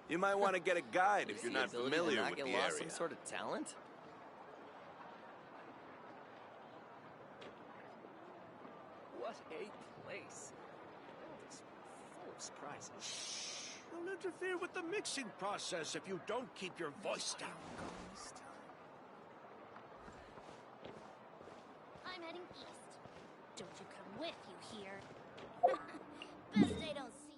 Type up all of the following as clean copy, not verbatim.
You might want to get a guide if you're not familiar with the area. Lost some sort of talent? What a place. It's full of surprises. You'll interfere with the mixing process if you don't keep your voice down. I'm heading east. Don't you come with, you hear? Best I don't see you.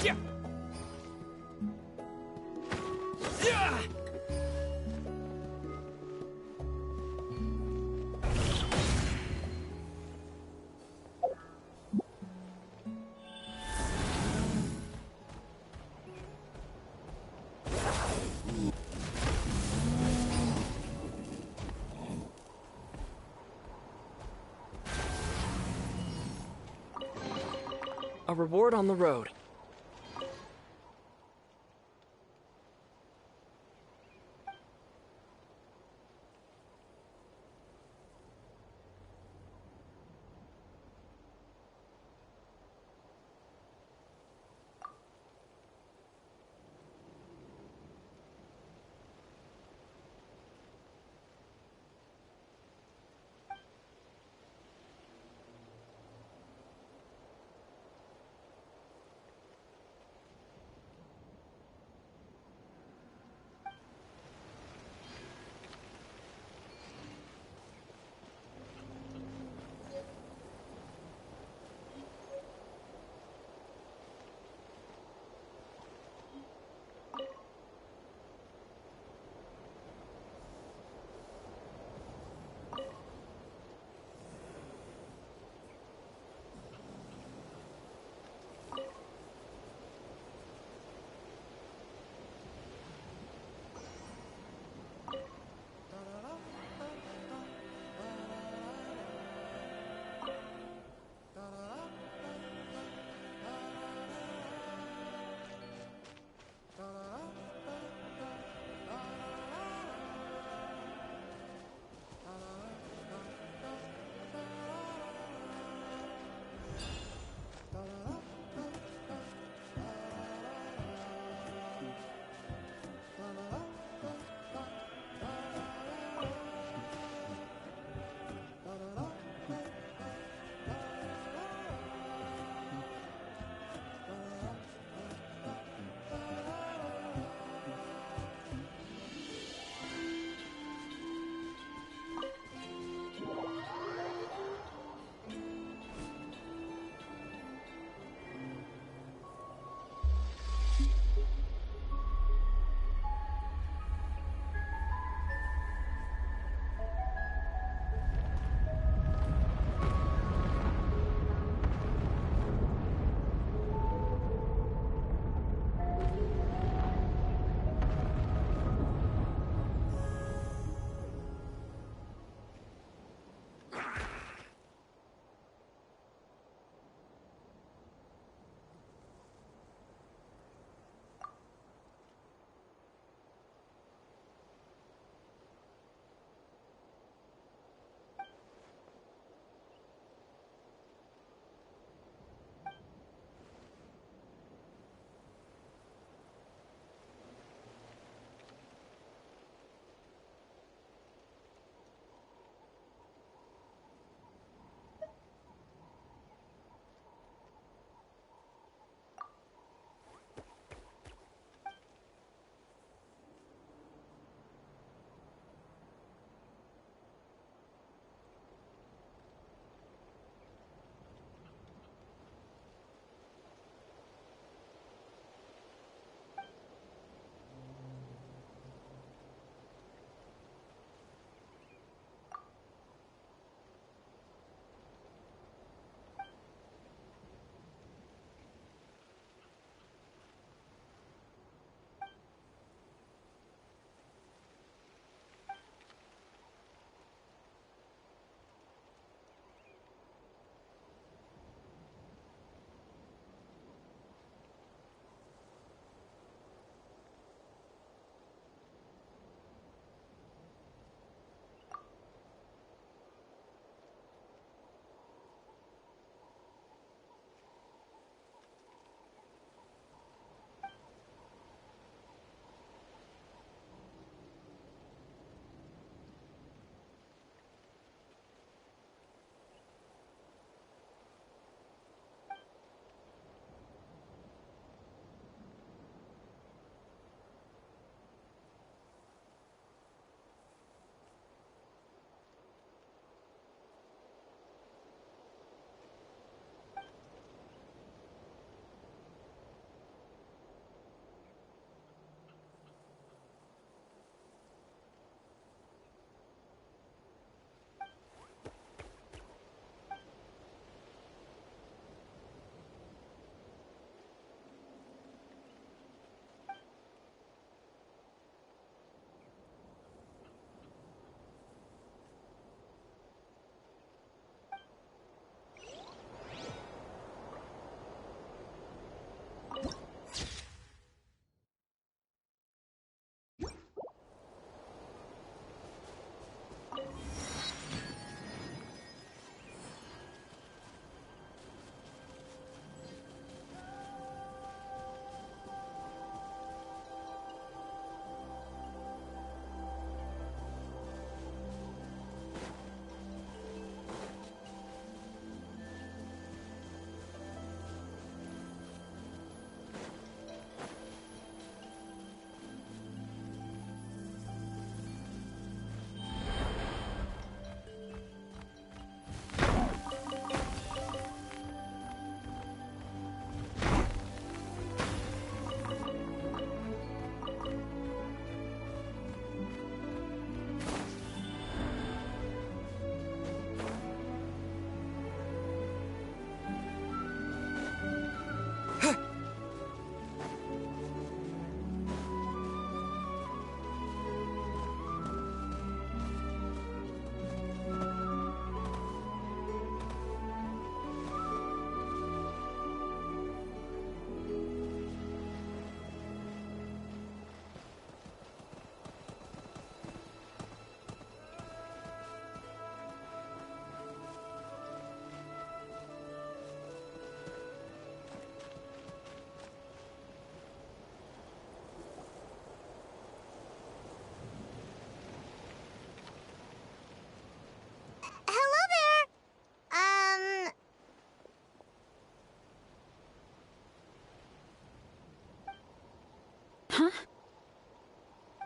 Yeah. Yeah. A reward on the road.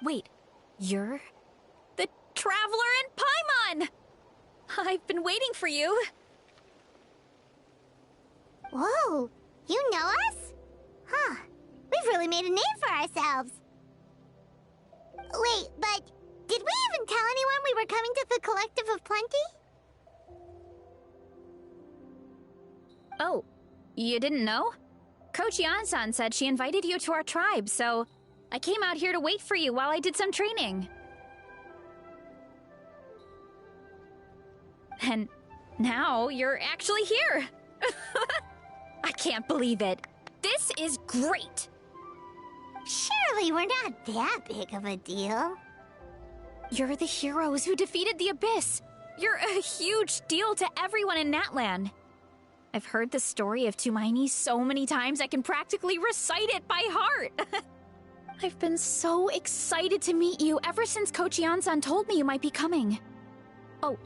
Wait, you're the Traveler in Paimon! I've been waiting for you. Whoa, you know us? Huh, we've really made a name for ourselves. Wait, but did we even tell anyone we were coming to the Collective of Plenty? Oh, you didn't know? Coach Yan-san said she invited you to our tribe, so I came out here to wait for you while I did some training. And now you're actually here. I can't believe it. This is great. Surely we're not that big of a deal. You're the heroes who defeated the Abyss. You're a huge deal to everyone in Natlan. I've heard the story of Tumaini so many times I can practically recite it by heart. I've been so excited to meet you ever since Coach Yan-san told me you might be coming. Oh,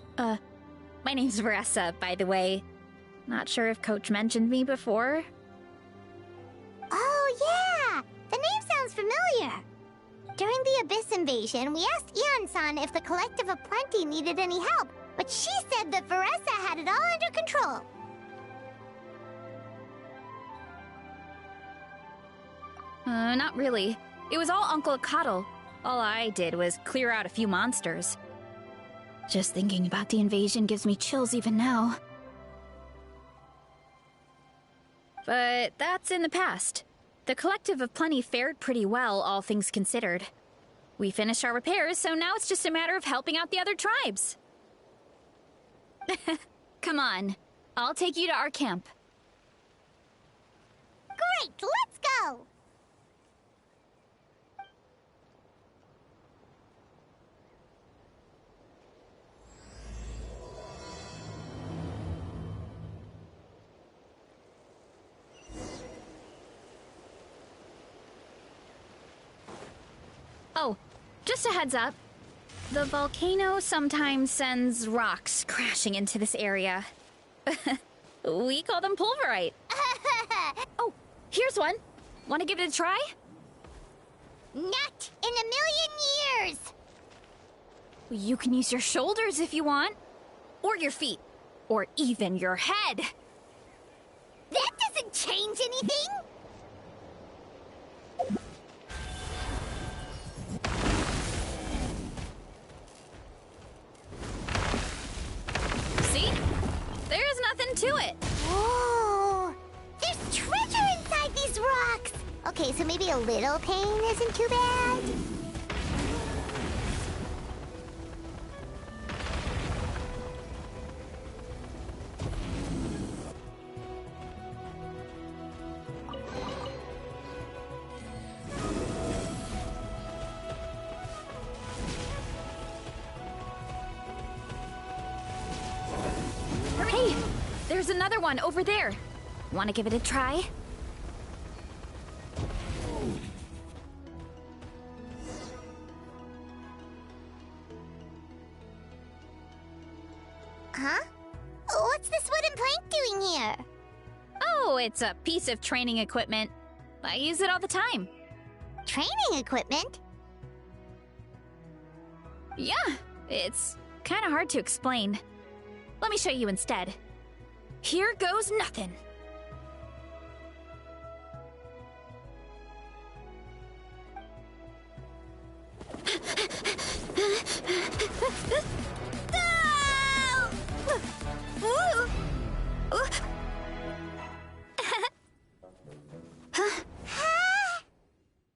my name's Veressa, by the way. Not sure if Coach mentioned me before. Oh, yeah! The name sounds familiar. During the Abyss invasion, we asked Ian-san if the Collective of Plenty needed any help, but she said that Veressa had it all under control. Not really. It was all Uncle Akatl. All I did was clear out a few monsters. Just thinking about the invasion gives me chills even now. But that's in the past. The Collective of Plenty fared pretty well, all things considered. We finished our repairs, so now it's just a matter of helping out the other tribes. Come on, I'll take you to our camp. Great, let's go! Oh, just a heads up. The volcano sometimes sends rocks crashing into this area. We call them pulverite. Oh, here's one. Want to give it a try? Not in a million years! You can use your shoulders if you want. Or your feet. Or even your head. That doesn't change anything! See? There's nothing to it. Whoa! There's treasure inside these rocks! Okay, so maybe a little pain isn't too bad? Hey, there's another one over there. Want to give it a try? Huh? What's this wooden plank doing here? Oh, it's a piece of training equipment. I use it all the time. Training equipment? Yeah, it's kind of hard to explain. Let me show you instead. Here goes nothing.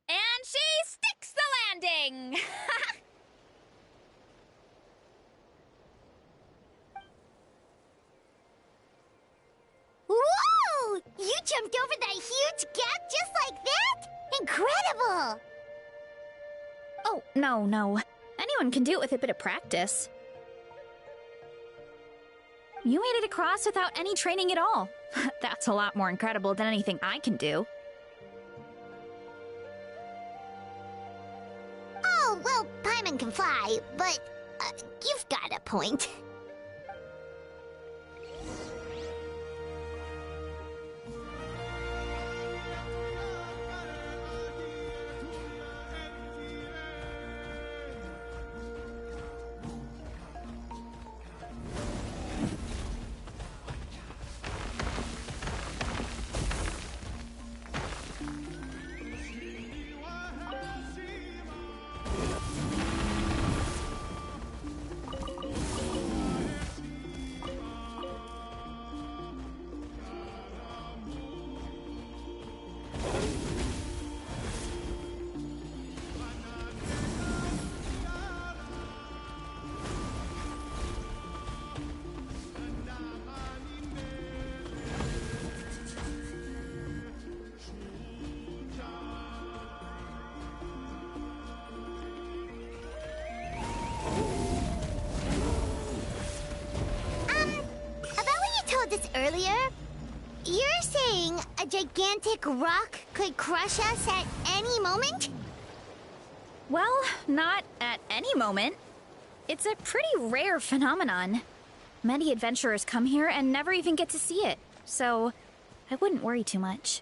And she sticks the landing! Whoa! You jumped over that huge gap just like that? Incredible! Oh, no. Anyone can do it with a bit of practice. You made it across without any training at all. That's a lot more incredible than anything I can do. Oh, well, Paimon can fly, but you've got a point. earlier? You're saying a gigantic rock could crush us at any moment? Well, not at any moment. It's a pretty rare phenomenon. Many adventurers come here and never even get to see it, so I wouldn't worry too much.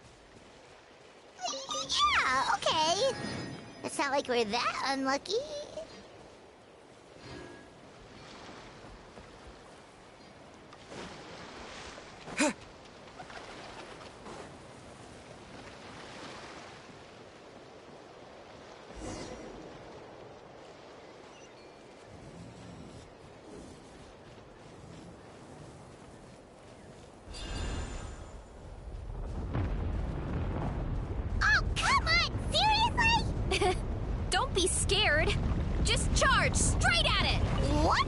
Yeah, okay. It's not like we're that unlucky. Oh, come on! Seriously? Don't be scared. Just charge straight at it. What?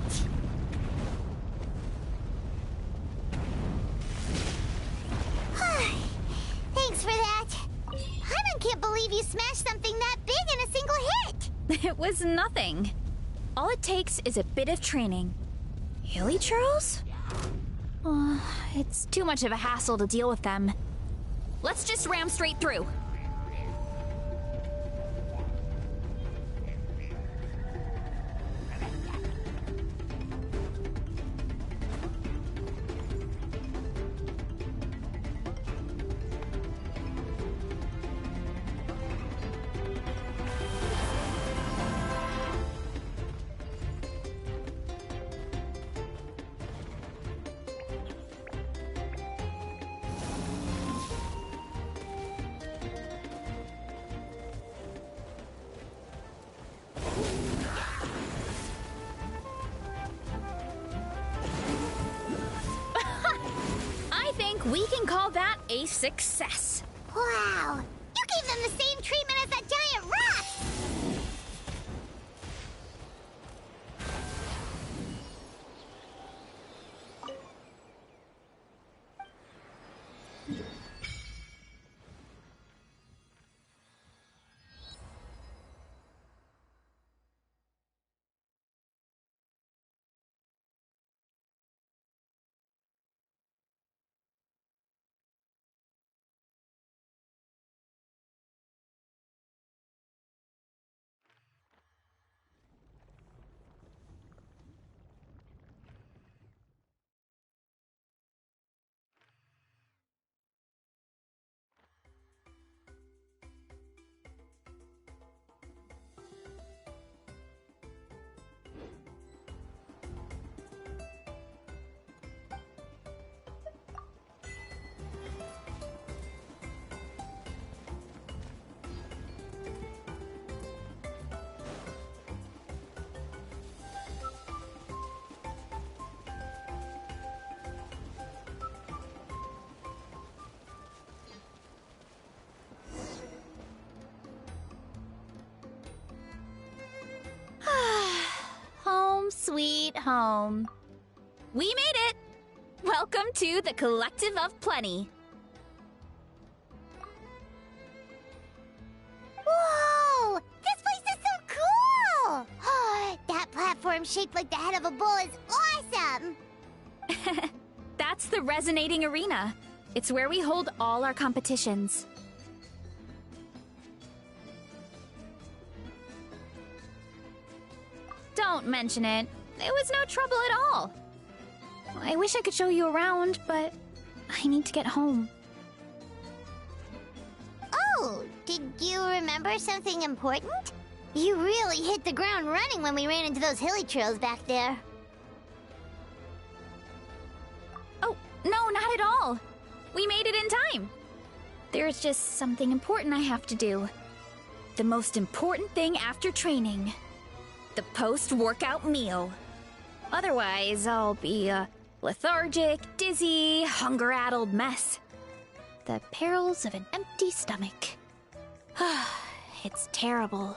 Thanks for that. Hyman can't believe you smashed something that big in a single hit. It was nothing. All it takes is a bit of training. Hilly churls? It's too much of a hassle to deal with them. Let's just ram straight through. We can call that a success. Wow! You gave them the same treatment as that giant rock! Home sweet home. We made it! Welcome to the Collective of Plenty. Whoa! This place is so cool! That platform shaped like the head of a bull is awesome! That's the Resonating Arena. It's where we hold all our competitions. Don't mention it. It was no trouble at all. I wish I could show you around, but I need to get home. Oh, did you remember something important? You really hit the ground running when we ran into those hilly trails back there. Oh, no, not at all. We made it in time. There's just something important I have to do. The most important thing after training. The post-workout meal. Otherwise, I'll be a lethargic, dizzy, hunger-addled mess. The perils of an empty stomach. It's terrible.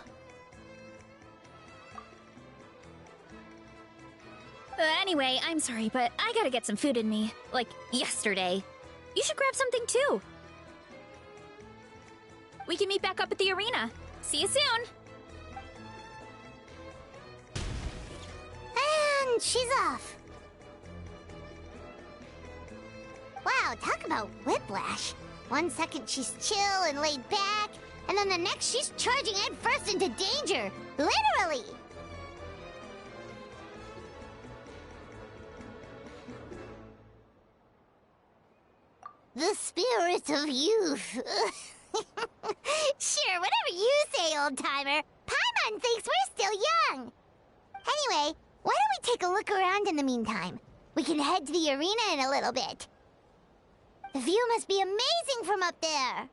Anyway, I'm sorry, but I gotta get some food in me. Like, yesterday. You should grab something, too. We can meet back up at the arena. See you soon! And she's off. Wow, Wow, talk about whiplash. One second she's chill and laid back, and then the next she's charging headfirst into danger. Literally! The spirit of youth. Sure, whatever you say, old-timer. Paimon thinks we're still young. Anyway, why don't we take a look around in the meantime? We can head to the arena in a little bit. The view must be amazing from up there.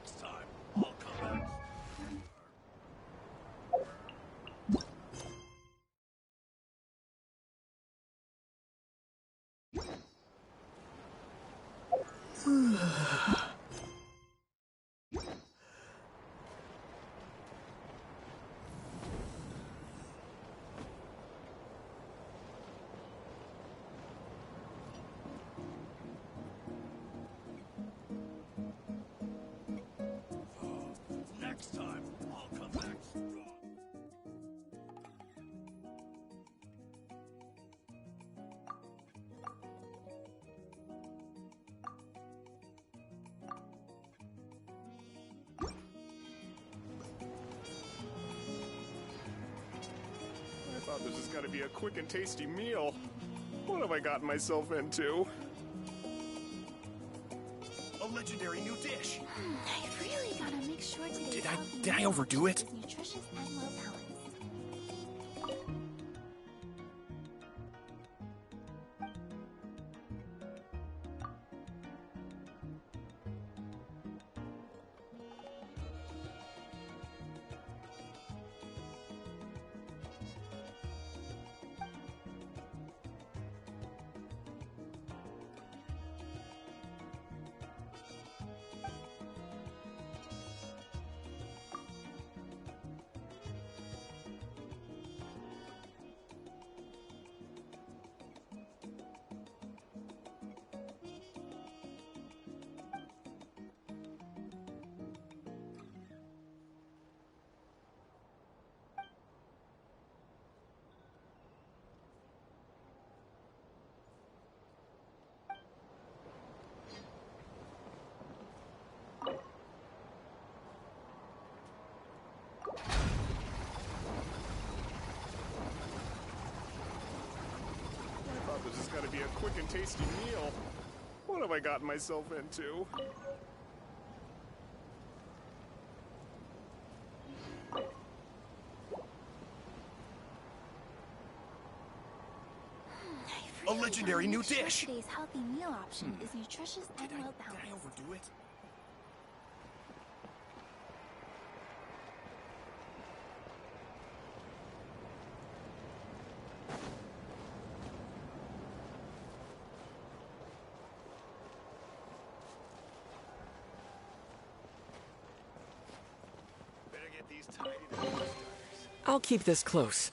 Next time, I'll come back. Next time, I'll come back strong. I thought this was gonna be a quick and tasty meal. What have I gotten myself into? A legendary new dish. I really gotta make sure today's Did I overdo it? is nutritious and well balanced. I thought this was gonna be a quick and tasty meal. What have I gotten myself into? A legendary new dish. Today's healthy meal option is nutritious and well Did I balanced. overdo it? Better get these tidied up for starters. I'll keep this close.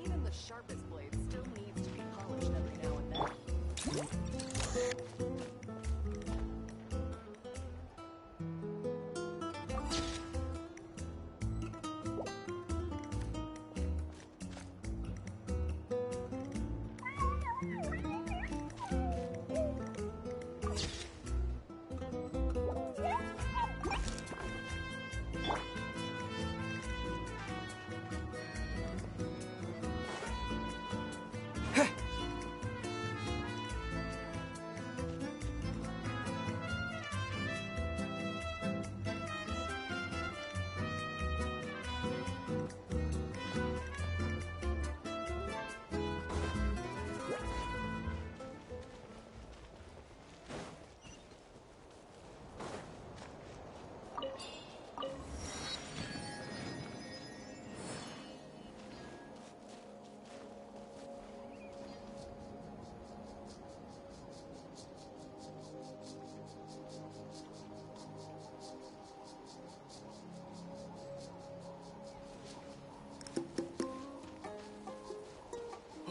Even the sharpest blade still needs to be polished every now and then.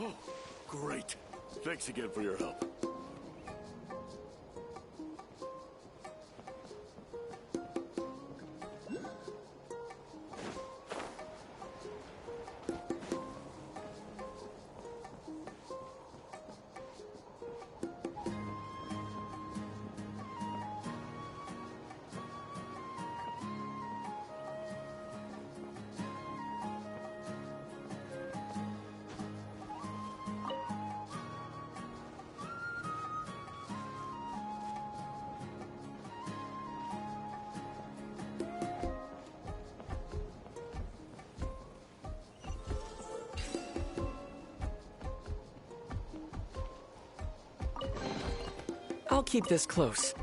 Oh, great. Thanks again for your help. I'll keep this close.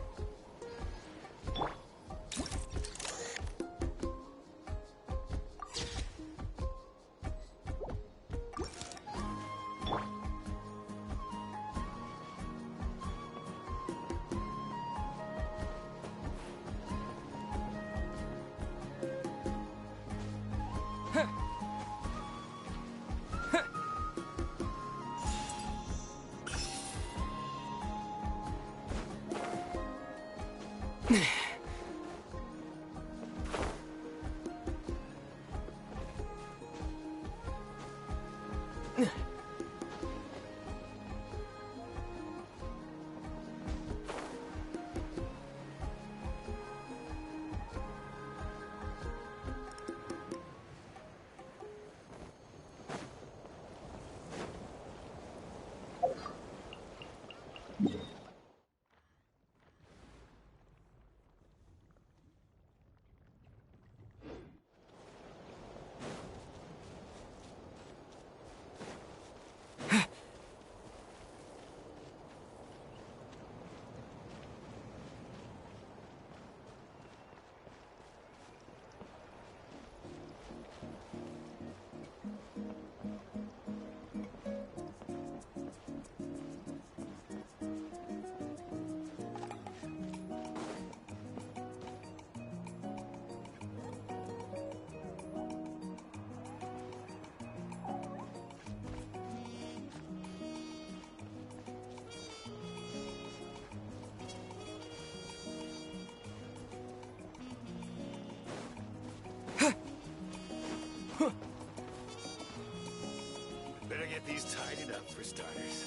Better get these tidied up for starters.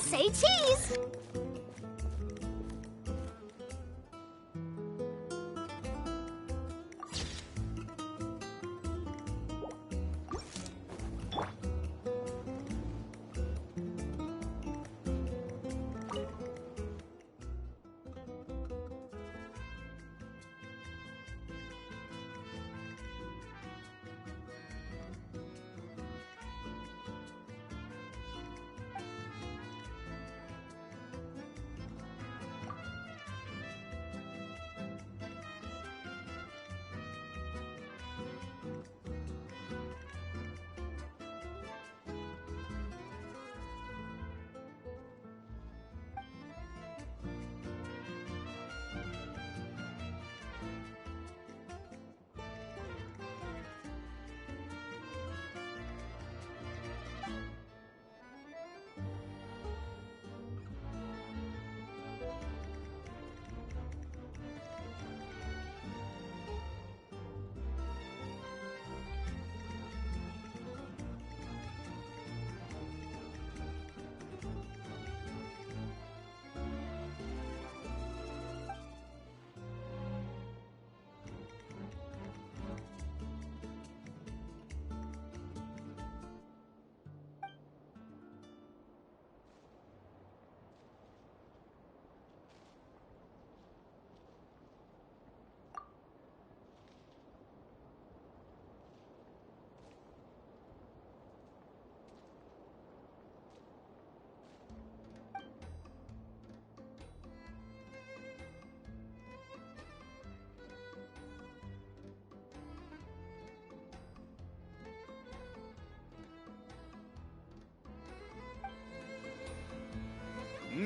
Say cheese!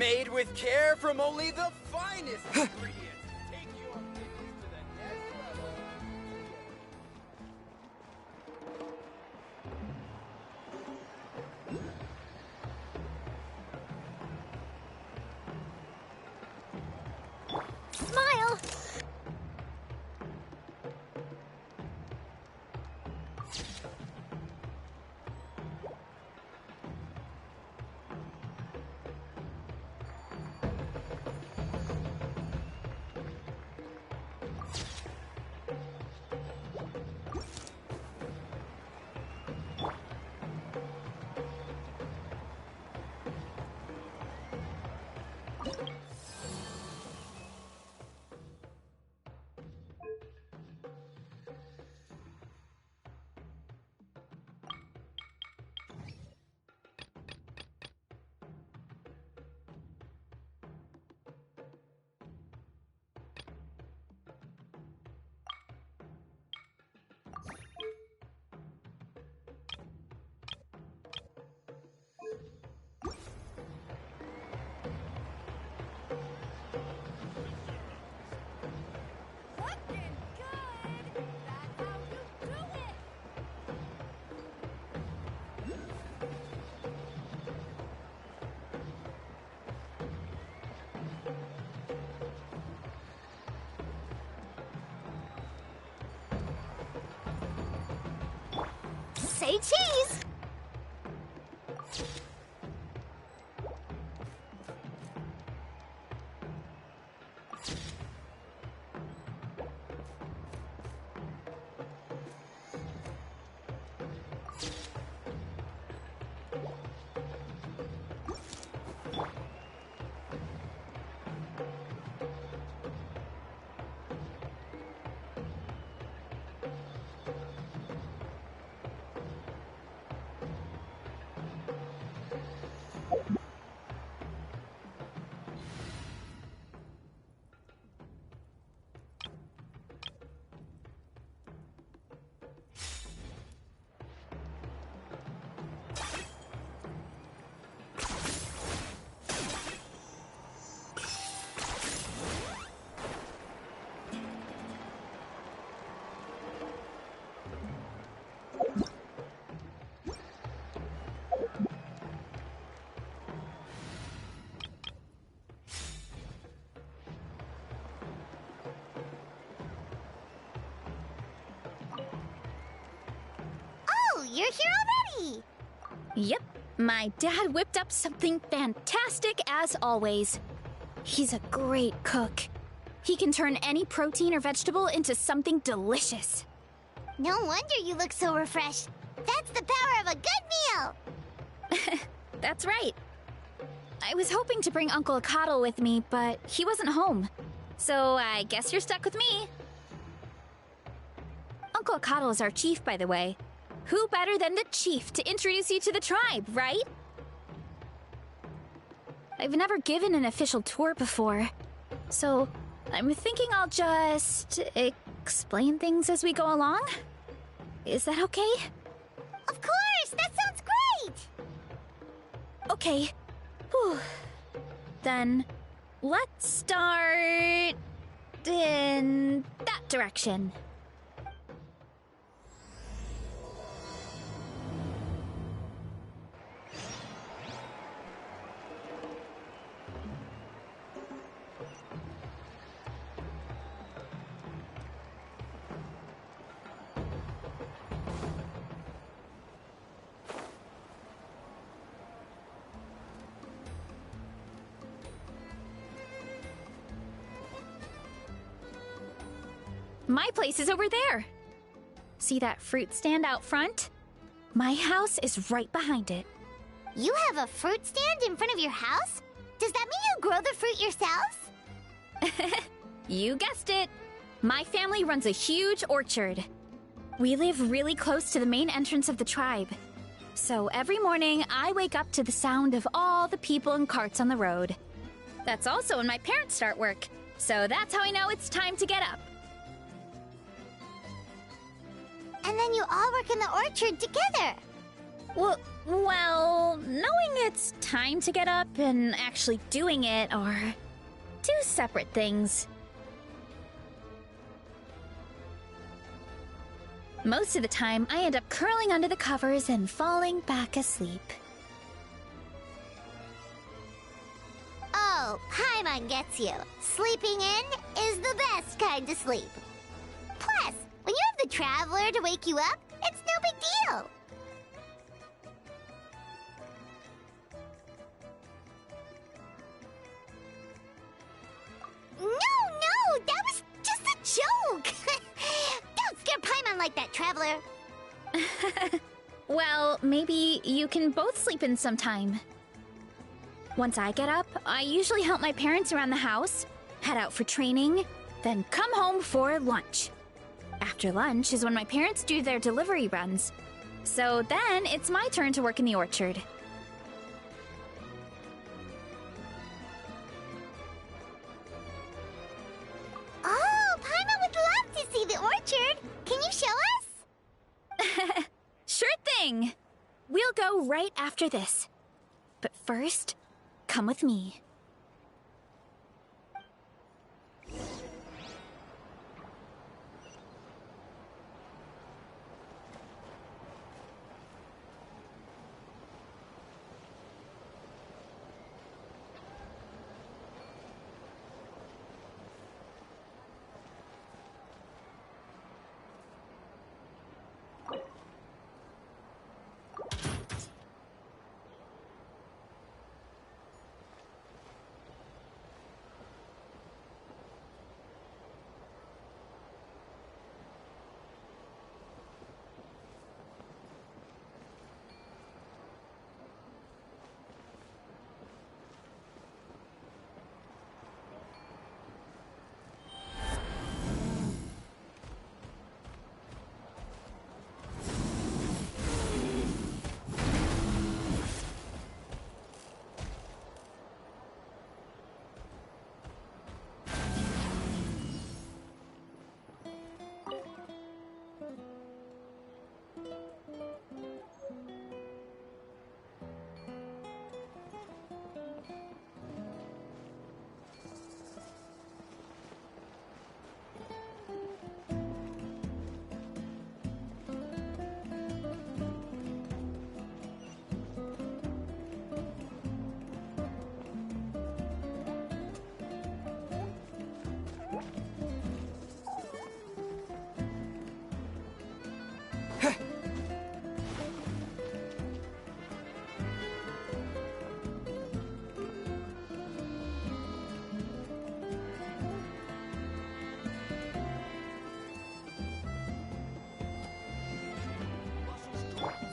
Made with care from only the finest ingredients. Take your business to the next level. Smile! Looking good! That's how you do it! Say cheese! Oh, you're here already! Yep, my dad whipped up something fantastic as always. He's a great cook. He can turn any protein or vegetable into something delicious. No wonder you look so refreshed. That's the power of a good meal! That's right. I was hoping to bring Uncle Coddle with me, but he wasn't home. So I guess you're stuck with me. Uncle Coddle is our chief, by the way. Who better than the chief to introduce you to the tribe, right? I've never given an official tour before, so I'm thinking I'll just explain things as we go along. Is that okay? Of course! That sounds great! Okay. Whew. Then let's start in that direction. My place is over there. See that fruit stand out front? My house is right behind it. You have a fruit stand in front of your house? Does that mean you grow the fruit yourselves? You guessed it. My family runs a huge orchard. We live really close to the main entrance of the tribe. So every morning, I wake up to the sound of all the people and carts on the road. That's also when my parents start work. So that's how I know it's time to get up. And then you all work in the orchard together. Well, Well, knowing it's time to get up and actually doing it are two separate things. Most of the time, I end up curling under the covers and falling back asleep. Oh, Paimon gets you. Sleeping in is the best kind of sleep. Plus, when you have the Traveler to wake you up, it's no big deal. No, that was just a joke. Don't scare Paimon like that, Traveler. Well, maybe you can both sleep in sometime. Once I get up, I usually help my parents around the house, head out for training, then come home for lunch. After lunch is when my parents do their delivery runs. So then it's my turn to work in the orchard. Oh, Paimon would love to see the orchard. Can you show us? Sure thing! We'll go right after this. But first, come with me.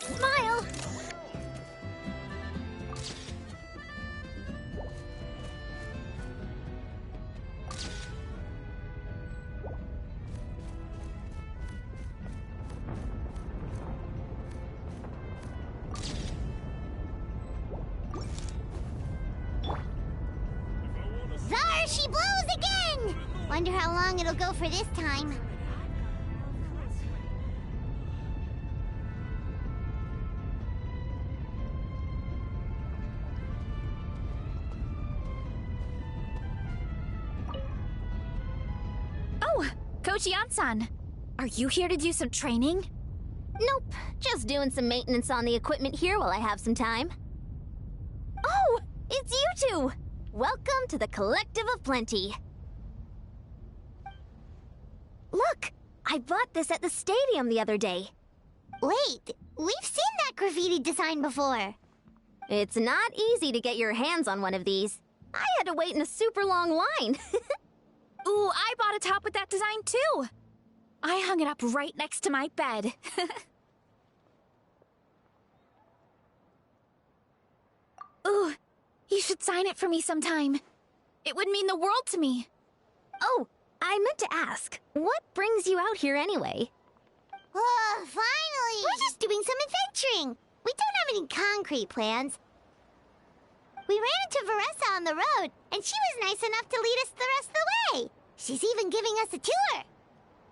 Smile! Zar, she blows again! Wonder how long it'll go for this time. Oh, Coach Yan-san, are you here to do some training? Nope, just doing some maintenance on the equipment here while I have some time. Oh, it's you two! Welcome to the Collective of Plenty. Look, I bought this at the stadium the other day. Wait, we've seen that graffiti design before. It's not easy to get your hands on one of these. I had to wait in a super long line. Ooh, I bought a top with that design too! I hung it up right next to my bed. Ooh, you should sign it for me sometime. It would mean the world to me. Oh, I meant to ask, what brings you out here anyway? Finally! We're just doing some adventuring. We don't have any concrete plans. We ran into Veressa on the road, and she was nice enough to lead us the rest of the way. She's even giving us a tour.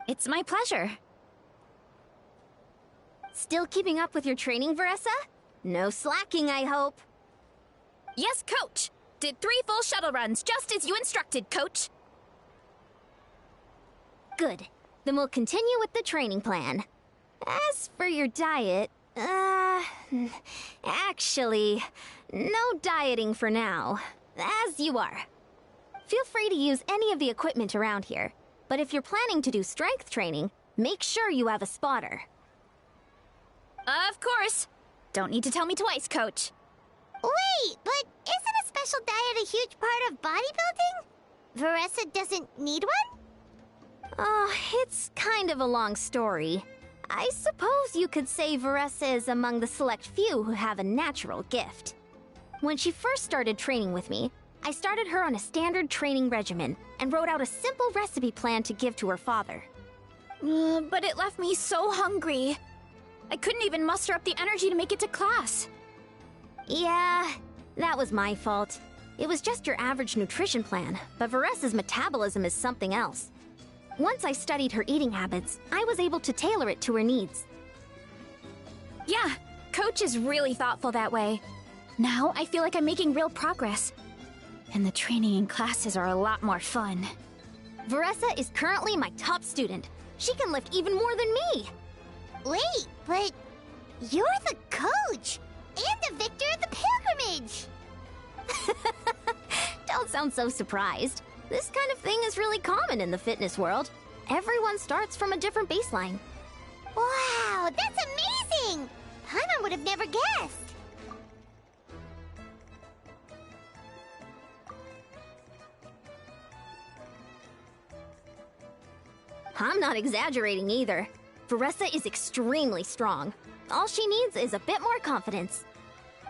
It's my pleasure. Still keeping up with your training, Veressa? No slacking, I hope. Yes, Coach! Did 3 full shuttle runs, just as you instructed, Coach! Good. Then we'll continue with the training plan. As for your diet, actually, no dieting for now. As you are. Feel free to use any of the equipment around here, but if you're planning to do strength training, make sure you have a spotter. Of course! Don't need to tell me twice, Coach. Wait, but isn't a special diet a huge part of bodybuilding? Veressa doesn't need one? Oh, it's kind of a long story. I suppose you could say Veressa is among the select few who have a natural gift. When she first started training with me, I started her on a standard training regimen and wrote out a simple recipe plan to give to her father. But it left me so hungry. I couldn't even muster up the energy to make it to class. Yeah, that was my fault. It was just your average nutrition plan, but Veressa's metabolism is something else. Once I studied her eating habits, I was able to tailor it to her needs. Yeah, Coach is really thoughtful that way. Now I feel like I'm making real progress. And the training and classes are a lot more fun. Veressa is currently my top student. She can lift even more than me. Wait, but you're the coach and the victor of the pilgrimage. Don't sound so surprised. This kind of thing is really common in the fitness world. Everyone starts from a different baseline. Wow, that's amazing! Paimon would have never guessed. I'm not exaggerating either. Veressa is extremely strong. All she needs is a bit more confidence.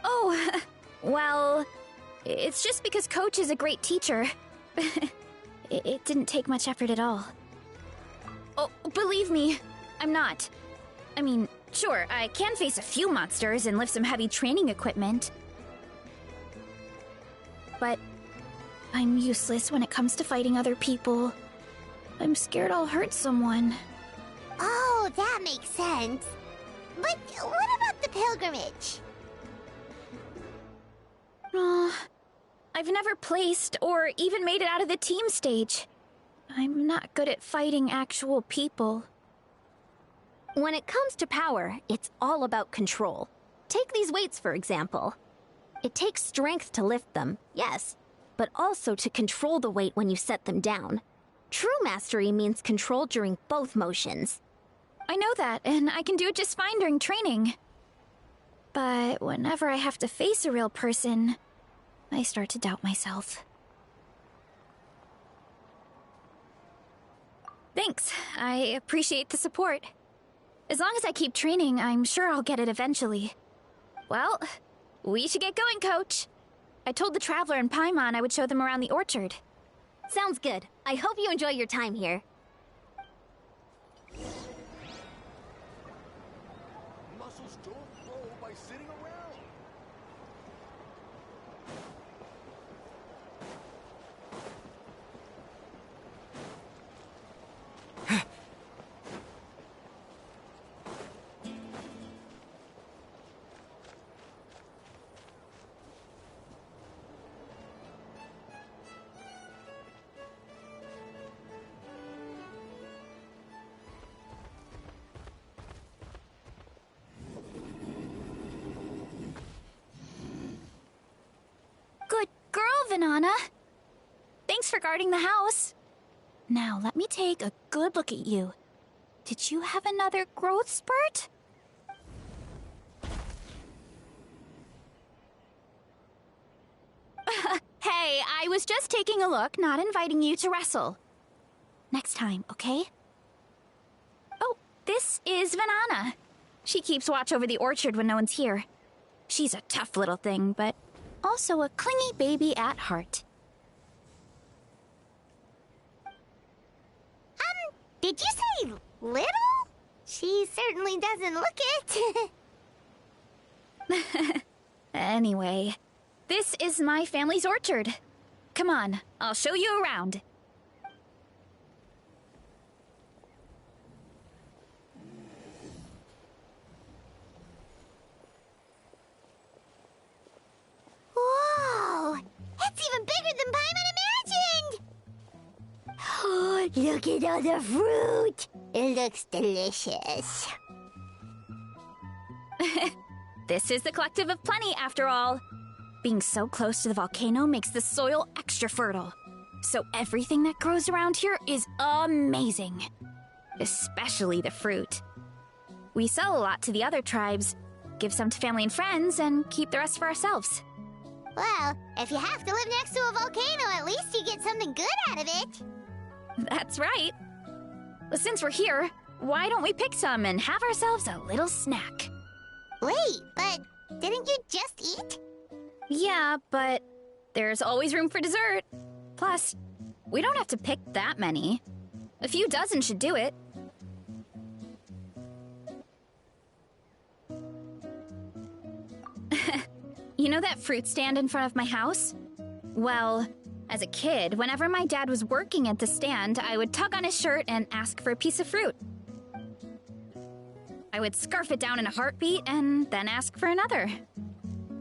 Oh, well, it's just because Coach is a great teacher. It didn't take much effort at all. Oh, believe me, I'm not. I mean, sure, I can face a few monsters and lift some heavy training equipment. But I'm useless when it comes to fighting other people. I'm scared I'll hurt someone. Oh, that makes sense. But what about the pilgrimage? I've never placed or even made it out of the team stage. I'm not good at fighting actual people. When it comes to power, it's all about control. Take these weights, for example. It takes strength to lift them, yes, but also to control the weight when you set them down. True mastery means control during both motions. I know that, and I can do it just fine during training. But whenever I have to face a real person, I start to doubt myself. Thanks. I appreciate the support. As long as I keep training, I'm sure I'll get it eventually. Well, we should get going, Coach. I told the Traveler and Paimon I would show them around the orchard. Sounds good. I hope you enjoy your time here. Muscles don't grow by sitting around. Good girl, Vanana. Thanks for guarding the house. Now, let me take a good look at you. Did you have another growth spurt? Hey, I was just taking a look, not inviting you to wrestle. Next time, okay? Oh, this is Vanana. She keeps watch over the orchard when no one's here. She's a tough little thing, but also a clingy baby at heart. Did you say little? She certainly doesn't look it. Anyway, this is my family's orchard. Come on, I'll show you around. It's even bigger than Paimon imagined! Oh, look at all the fruit! It looks delicious. This is the Collective of Plenty, after all. Being so close to the volcano makes the soil extra fertile. So everything that grows around here is amazing. Especially the fruit. We sell a lot to the other tribes, give some to family and friends, and keep the rest for ourselves. Well, if you have to live next to a volcano, at least you get something good out of it. That's right. Since we're here, why don't we pick some and have ourselves a little snack? Wait, but didn't you just eat? Yeah, but there's always room for dessert. Plus, we don't have to pick that many. A few dozen should do it. You know that fruit stand in front of my house? Well, as a kid, whenever my dad was working at the stand, I would tug on his shirt and ask for a piece of fruit. I would scarf it down in a heartbeat and then ask for another.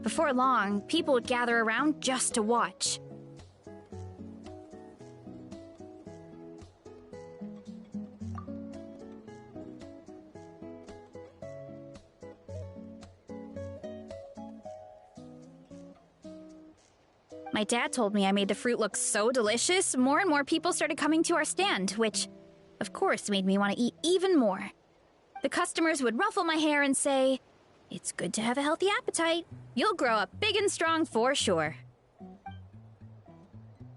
Before long, people would gather around just to watch. My dad told me I made the fruit look so delicious, more and more people started coming to our stand, which, of course, made me want to eat even more. The customers would ruffle my hair and say, "It's good to have a healthy appetite. You'll grow up big and strong for sure."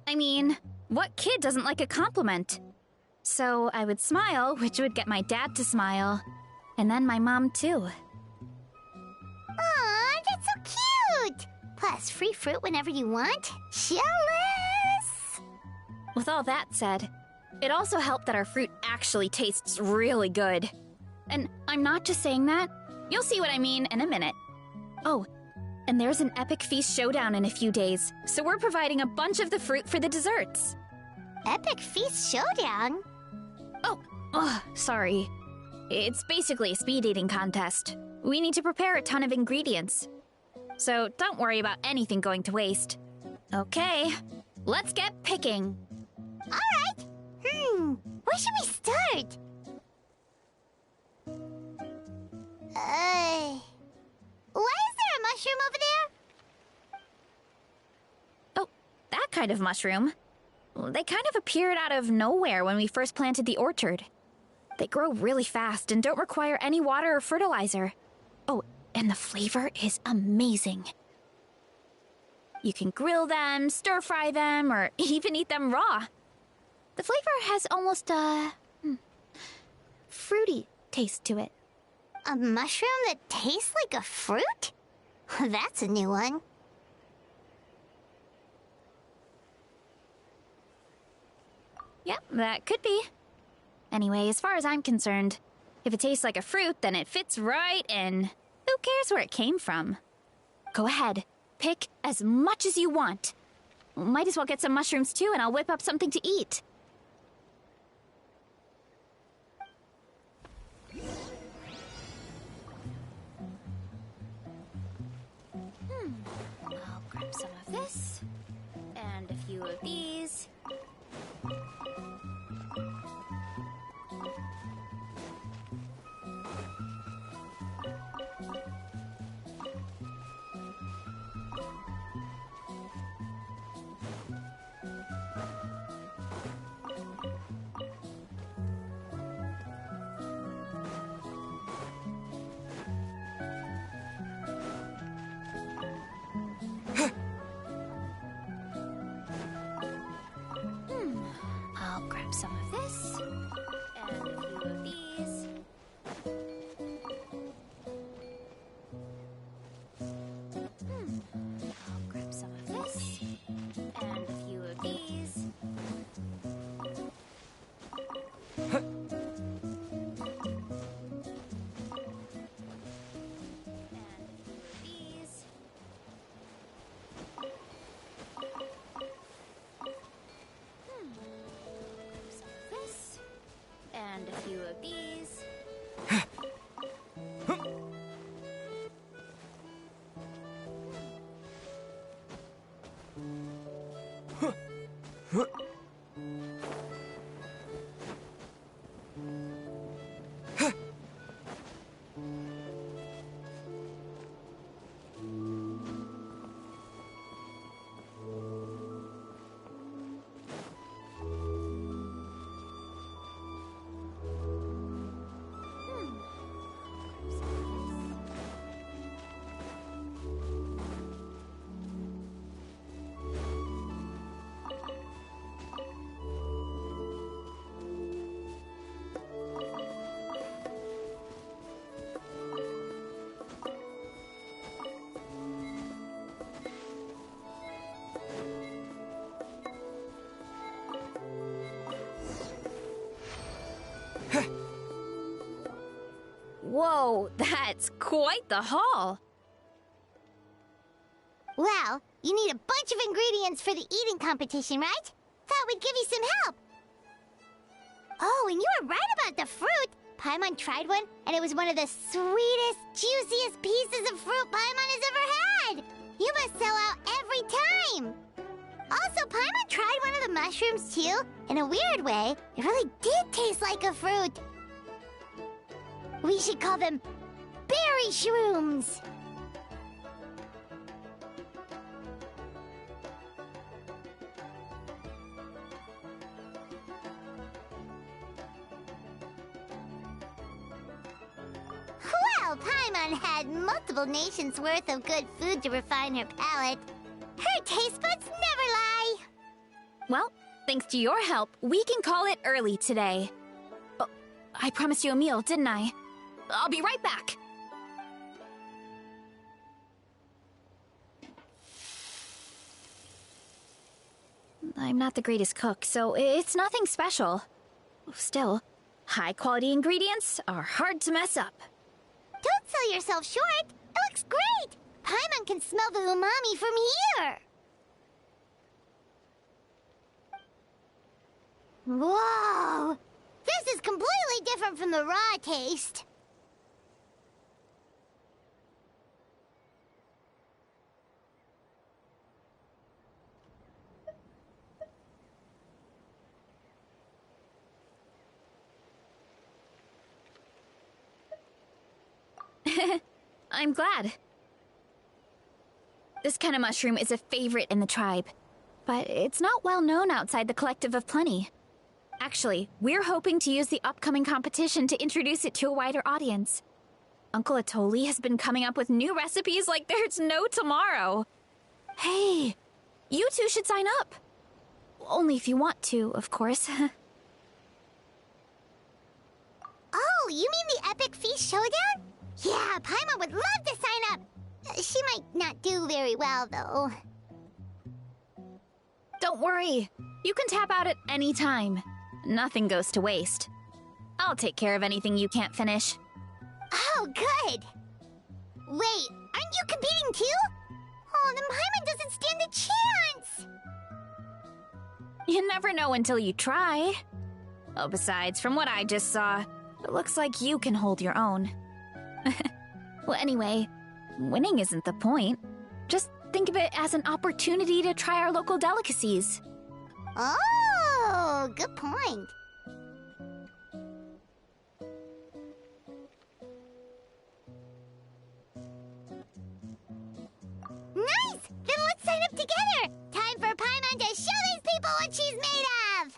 I mean, what kid doesn't like a compliment? So I would smile, which would get my dad to smile. And then my mom, too. Aw, that's so cute! Plus, free fruit whenever you want. Jealous! With all that said, it also helped that our fruit actually tastes really good. And I'm not just saying that. You'll see what I mean in a minute. Oh, and there's an epic feast showdown in a few days, so we're providing a bunch of the fruit for the desserts. Epic Feast Showdown? Oh, sorry. It's basically a speed eating contest. We need to prepare a ton of ingredients. So don't worry about anything going to waste. Okay, let's get picking. Alright. Where should we start? Why is there a mushroom over there? Oh, that kind of mushroom. They kind of appeared out of nowhere when we first planted the orchard. They grow really fast and don't require any water or fertilizer. Oh, and the flavor is amazing. You can grill them, stir-fry them, or even eat them raw. The flavor has almost a fruity taste to it. A mushroom that tastes like a fruit? That's a new one. Yep, that could be. Anyway, as far as I'm concerned, if it tastes like a fruit, then it fits right in. Who cares where it came from? Go ahead, pick as much as you want. Might as well get some mushrooms too, and I'll whip up something to eat. I'll grab some of this, and a few of these. I'll grab some of this, and a few of these. I'll grab some of this, and a few of these. And a few of these. Whoa, that's quite the haul. Well, you need a bunch of ingredients for the eating competition, right? Thought we'd give you some help. Oh, and you were right about the fruit. Paimon tried one, and it was one of the sweetest, juiciest pieces of fruit Paimon has ever had. You must sell out every time. Also, Paimon tried one of the mushrooms, too. In a weird way, it really did taste like a fruit. We should call them berry shrooms. Well, Paimon had multiple nations' worth of good food to refine her palate. Her taste buds never lie. Well, thanks to your help, we can call it early today. Oh, I promised you a meal, didn't I? I'll be right back. I'm not the greatest cook, so it's nothing special. Still, high-quality ingredients are hard to mess up. Don't sell yourself short. It looks great. Paimon can smell the umami from here. Whoa! This is completely different from the raw taste. I'm glad. This kind of mushroom is a favorite in the tribe, but it's not well known outside the Collective of Plenty. Actually, we're hoping to use the upcoming competition to introduce it to a wider audience. Uncle Atoli has been coming up with new recipes like there's no tomorrow. Hey, you two should sign up. Only if you want to, of course. Oh, you mean the Epic Feast Showdown? Yeah, Paimon would love to sign up. She might not do very well, though. Don't worry. You can tap out at any time. Nothing goes to waste. I'll take care of anything you can't finish. Oh, good. Wait, aren't you competing too? Oh, then Paimon doesn't stand a chance. You never know until you try. Oh, besides, from what I just saw, it looks like you can hold your own. Well, anyway, winning isn't the point. Just think of it as an opportunity to try our local delicacies. Oh, good point. Nice! Then let's sign up together! Time for Paimon to show these people what she's made of!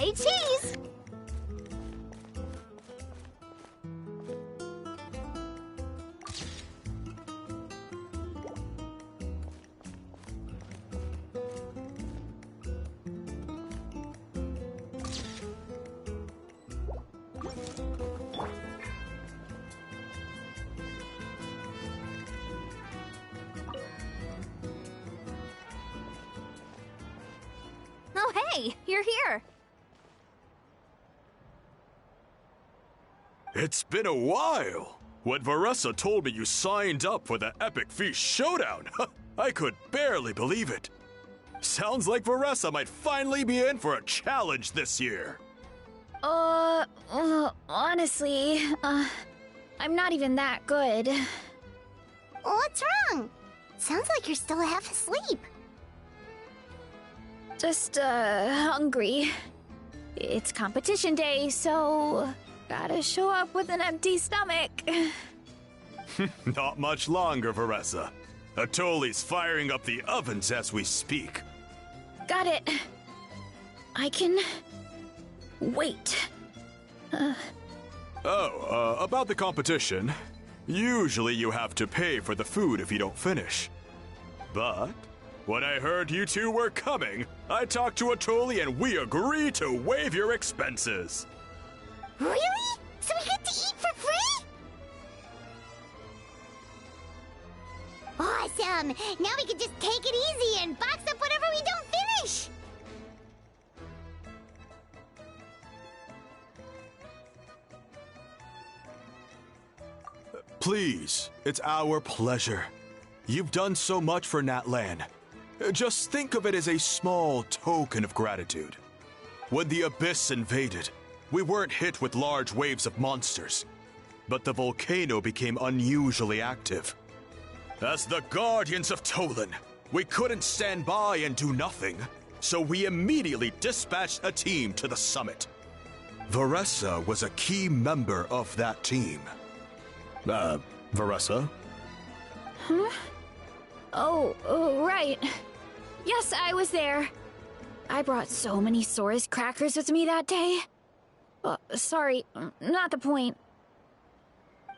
Say cheese! Oh, hey, you're here. It's been a while. When Veressa told me you signed up for the Epic Feast Showdown, I could barely believe it. Sounds like Veressa might finally be in for a challenge this year. Honestly, I'm not even that good. What's wrong? Sounds like you're still half asleep. Just, hungry. It's competition day, so gotta show up with an empty stomach. Not much longer, Veressa. Atoli's firing up the ovens as we speak. Got it. I can wait. About the competition. Usually you have to pay for the food if you don't finish. But when I heard you two were coming, I talked to Atoli and we agreed to waive your expenses. Really? So we get to eat for free? Awesome! Now we can just take it easy and box up whatever we don't finish! Please, it's our pleasure. You've done so much for Natlan. Just think of it as a small token of gratitude. When the Abyss invaded, we weren't hit with large waves of monsters, but the volcano became unusually active. As the Guardians of Tolan, we couldn't stand by and do nothing, so we immediately dispatched a team to the summit. Veressa was a key member of that team. Veressa? Huh? Oh, right. Yes, I was there. I brought so many Saurus crackers with me that day. Sorry, not the point.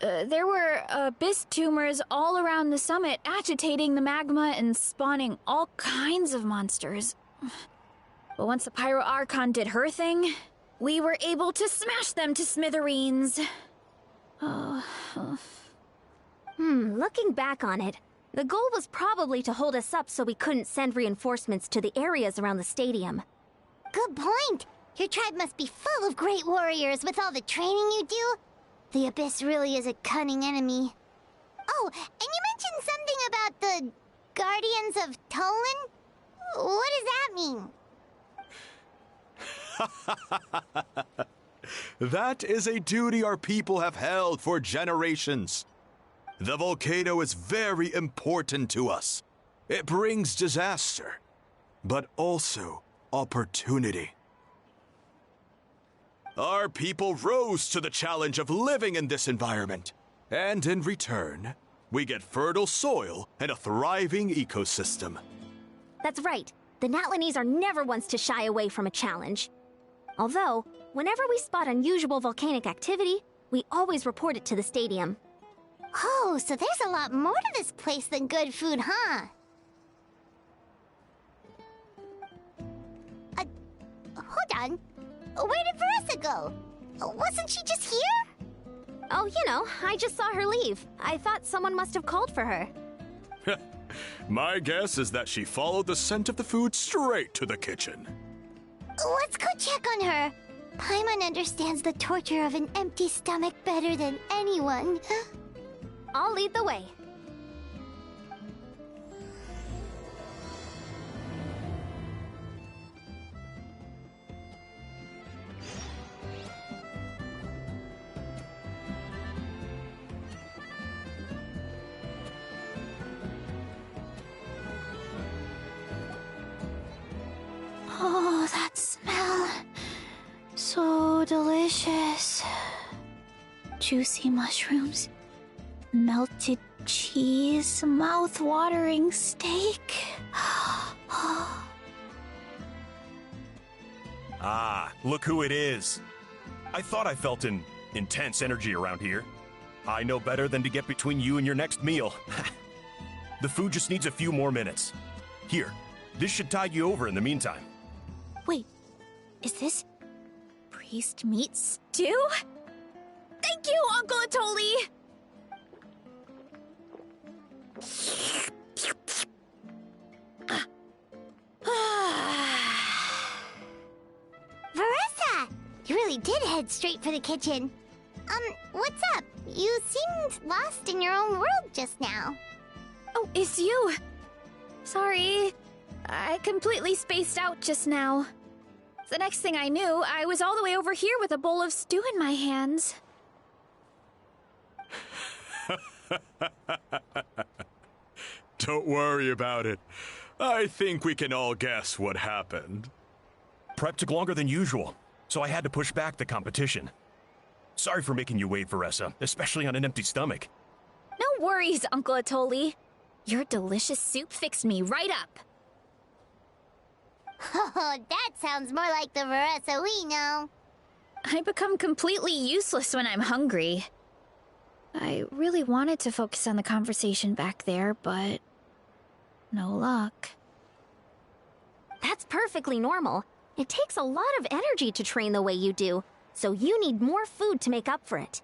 There were abyss tumors all around the summit, agitating the magma and spawning all kinds of monsters. But once the Pyro Archon did her thing, we were able to smash them to smithereens. Looking back on it, the goal was probably to hold us up so we couldn't send reinforcements to the areas around the stadium. Good point. Your tribe must be full of great warriors with all the training you do. The Abyss really is a cunning enemy. Oh, and you mentioned something about the Guardians of Tolan? What does that mean? That is a duty our people have held for generations. The volcano is very important to us. It brings disaster, but also opportunity. Our people rose to the challenge of living in this environment, and in return, we get fertile soil and a thriving ecosystem. That's right. The Natlanese are never ones to shy away from a challenge. Although, whenever we spot unusual volcanic activity, we always report it to the stadium. Oh, so there's a lot more to this place than good food, huh? Hold on. Where did Veressa go? Wasn't she just here? Oh, you know, I just saw her leave. I thought someone must have called for her. My guess is that she followed the scent of the food straight to the kitchen. Let's go check on her. Paimon understands the torture of an empty stomach better than anyone. I'll lead the way. Oh, that smell. So delicious. Juicy mushrooms, melted cheese, mouth-watering steak. Ah, look who it is. I thought I felt an intense energy around here. I know better than to get between you and your next meal. The food just needs a few more minutes. Here, this should tide you over in the meantime. Wait, is this priest meat stew? Thank you, Uncle Atoli! Veressa! You really did head straight for the kitchen. What's up? You seemed lost in your own world just now. Oh, it's you. Sorry. I completely spaced out just now. The next thing I knew, I was all the way over here with a bowl of stew in my hands. Don't worry about it. I think we can all guess what happened. Prep took longer than usual, so I had to push back the competition. Sorry for making you wait, Veressa, especially on an empty stomach. No worries, Uncle Atoli. Your delicious soup fixed me right up. Oh, that sounds more like the Veressa we know. I become completely useless when I'm hungry. I really wanted to focus on the conversation back there, but no luck. That's perfectly normal. It takes a lot of energy to train the way you do, so you need more food to make up for it.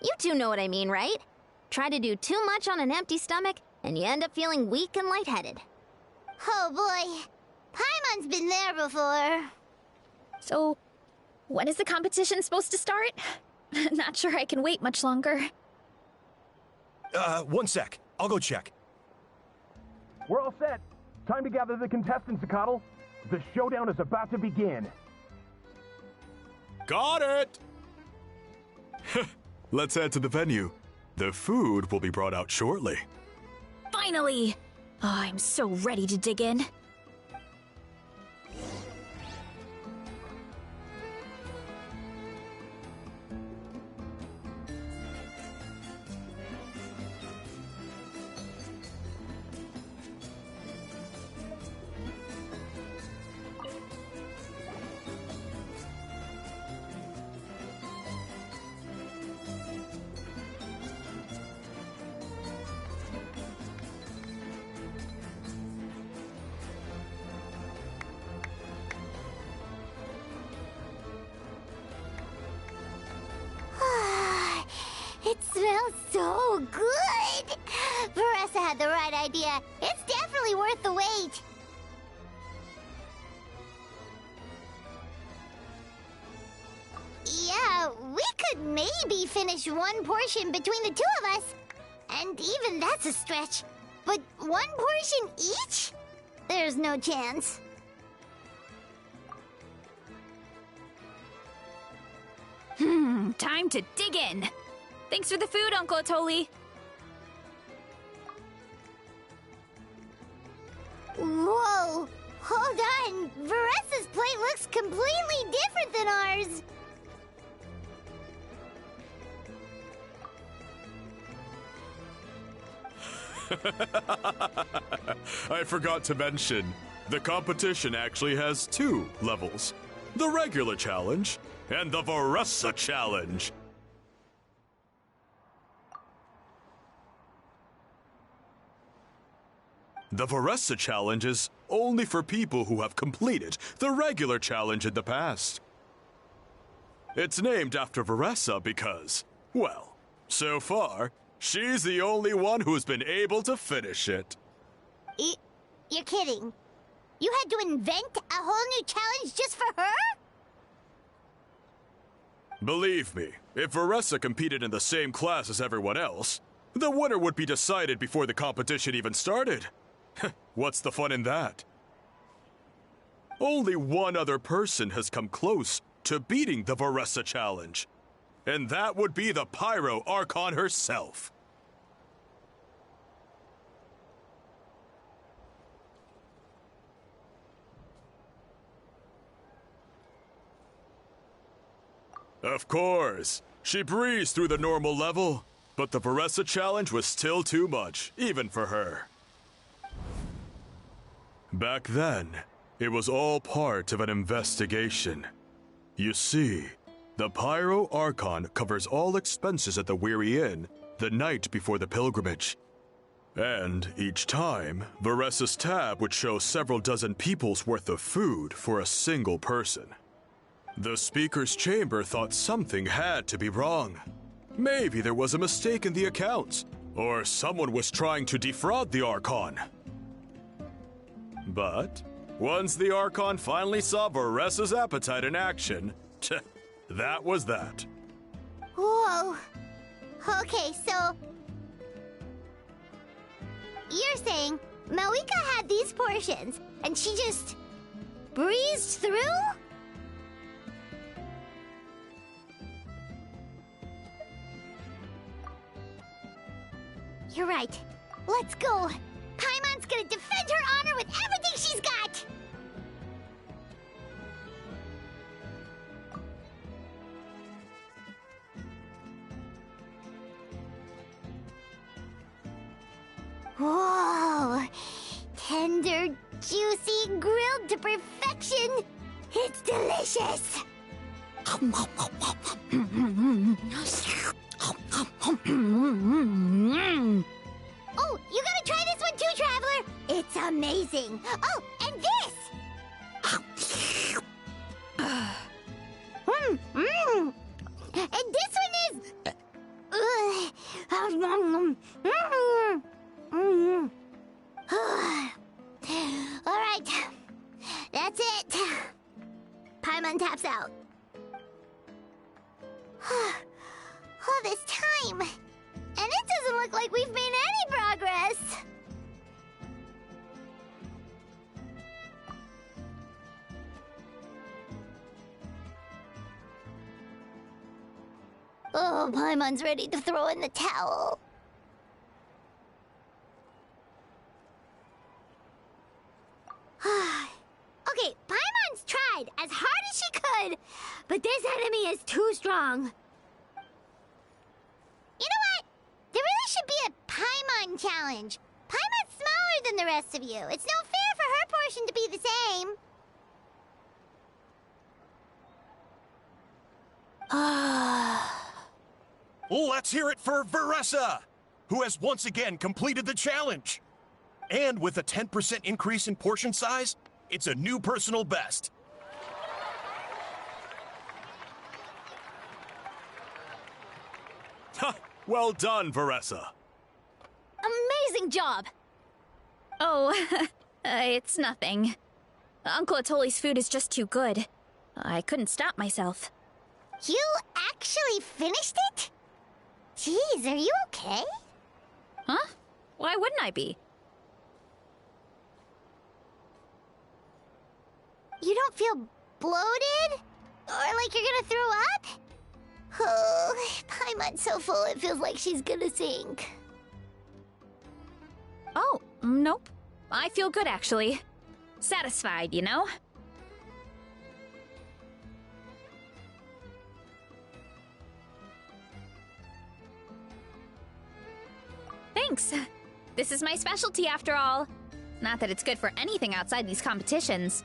You two know what I mean, right? Try to do too much on an empty stomach, and you end up feeling weak and lightheaded. Oh boy, Paimon's been there before. So, when is the competition supposed to start? Not sure I can wait much longer. 1 sec. I'll go check. We're all set. Time to gather the contestants, Akatl. The showdown is about to begin. Got it! Let's head to the venue. The food will be brought out shortly. Finally! Oh, I'm so ready to dig in. It smells so good! Veressa had the right idea. It's definitely worth the wait. Yeah, we could maybe finish one portion between the two of us. And even that's a stretch. But one portion each? There's no chance. Time to dig in. Thanks for the food, Uncle Atoli. Whoa! Hold on! Veressa's plate looks completely different than ours! I forgot to mention, the competition actually has 2 levels. The regular challenge and the Veressa challenge. The Veressa challenge is only for people who have completed the regular challenge in the past. It's named after Veressa because, well, so far, she's the only one who's been able to finish it. You're kidding. You had to invent a whole new challenge just for her? Believe me, if Veressa competed in the same class as everyone else, the winner would be decided before the competition even started. What's the fun in that? Only one other person has come close to beating the Veressa challenge, and that would be the Pyro Archon herself. Of course, she breezed through the normal level, but the Veressa challenge was still too much, even for her. Back then, It was all part of an investigation. You see, the Pyro Archon covers all expenses at the Weary Inn the night before the pilgrimage. And each time, Varessa's tab would show several dozen people's worth of food for a single person. The speaker's chamber thought something had to be wrong. Maybe there was a mistake in the accounts, or someone was trying to defraud the Archon. But once the Archon finally saw Varessa's appetite in action, that was that. Whoa. Okay, so... You're saying Malika had these portions, and she just... breezed through? You're right. Let's go. Paimon's gonna defend her honor with everything she's got! Whoa! Tender, juicy, grilled to perfection! It's delicious! Oh, you gotta try this one too, Traveler! It's amazing! Oh, and this! And this one is... Alright, that's it. Paimon taps out. All this time, and it doesn't look like we've made any progress. Oh, Paimon's ready to throw in the towel. Okay, Paimon's tried as hard as she could, but this enemy is too strong. You know what? There really should be a Paimon challenge. Paimon's smaller than the rest of you. It's no fair for her portion to be the same. Let's hear it for Veressa, who has once again completed the challenge. And with a 10% increase in portion size, it's a new personal best. Well done, Veressa. Amazing job! Oh, it's nothing. Uncle Atoli's food is just too good. I couldn't stop myself. You actually finished it? Jeez, are you okay? Huh? Why wouldn't I be? You don't feel bloated? Or like you're gonna throw up? Oh, Paimon's so full it feels like she's gonna sink. Oh, nope. I feel good, actually. Satisfied, you know? Thanks. This is my specialty, after all. Not that it's good for anything outside these competitions.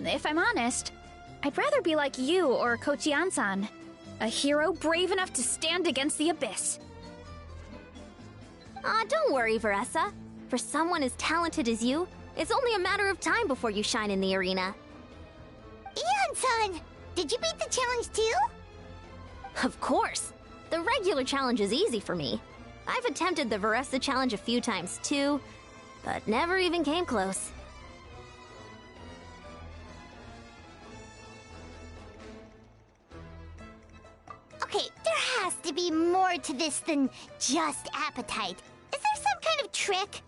If I'm honest, I'd rather be like you or Kochian-san. A hero brave enough to stand against the abyss. Don't worry, Veressa. For someone as talented as you, it's only a matter of time before you shine in the arena. Ian-san, did you beat the challenge too? Of course. The regular challenge is easy for me. I've attempted the Veressa challenge a few times too, but never even came close. Okay, there has to be more to this than just appetite. Is there some kind of trick?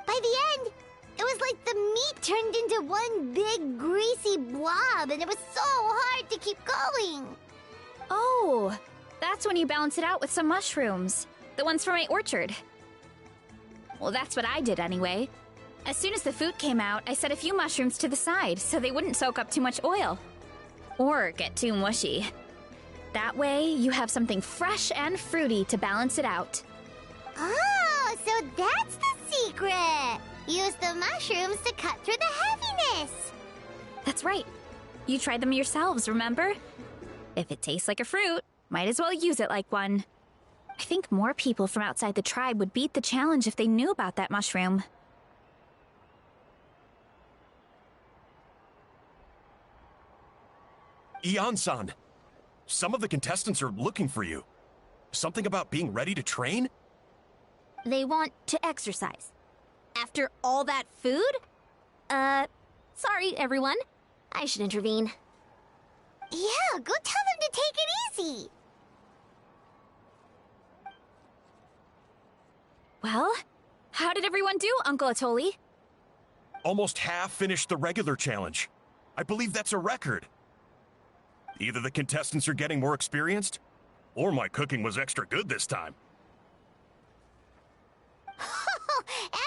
By the end, it was like the meat turned into one big greasy blob, and it was so hard to keep going. Oh, that's when you balance it out with some mushrooms. The ones from my orchard. Well, that's what I did anyway. As soon as the food came out, I set a few mushrooms to the side so they wouldn't soak up too much oil. Or get too mushy. That way, you have something fresh and fruity to balance it out. Oh, so that's the secret! Use the mushrooms to cut through the heaviness! That's right. You tried them yourselves, remember? If it tastes like a fruit, might as well use it like one. I think more people from outside the tribe would beat the challenge if they knew about that mushroom. Ian-san, some of the contestants are looking for you. Something about being ready to train? They want to exercise. After all that food? Sorry, everyone. I should intervene. Yeah, go tell them to take it easy! Well, how did everyone do, Uncle Atoli? Almost half finished the regular challenge. I believe that's a record. Either the contestants are getting more experienced, or my cooking was extra good this time.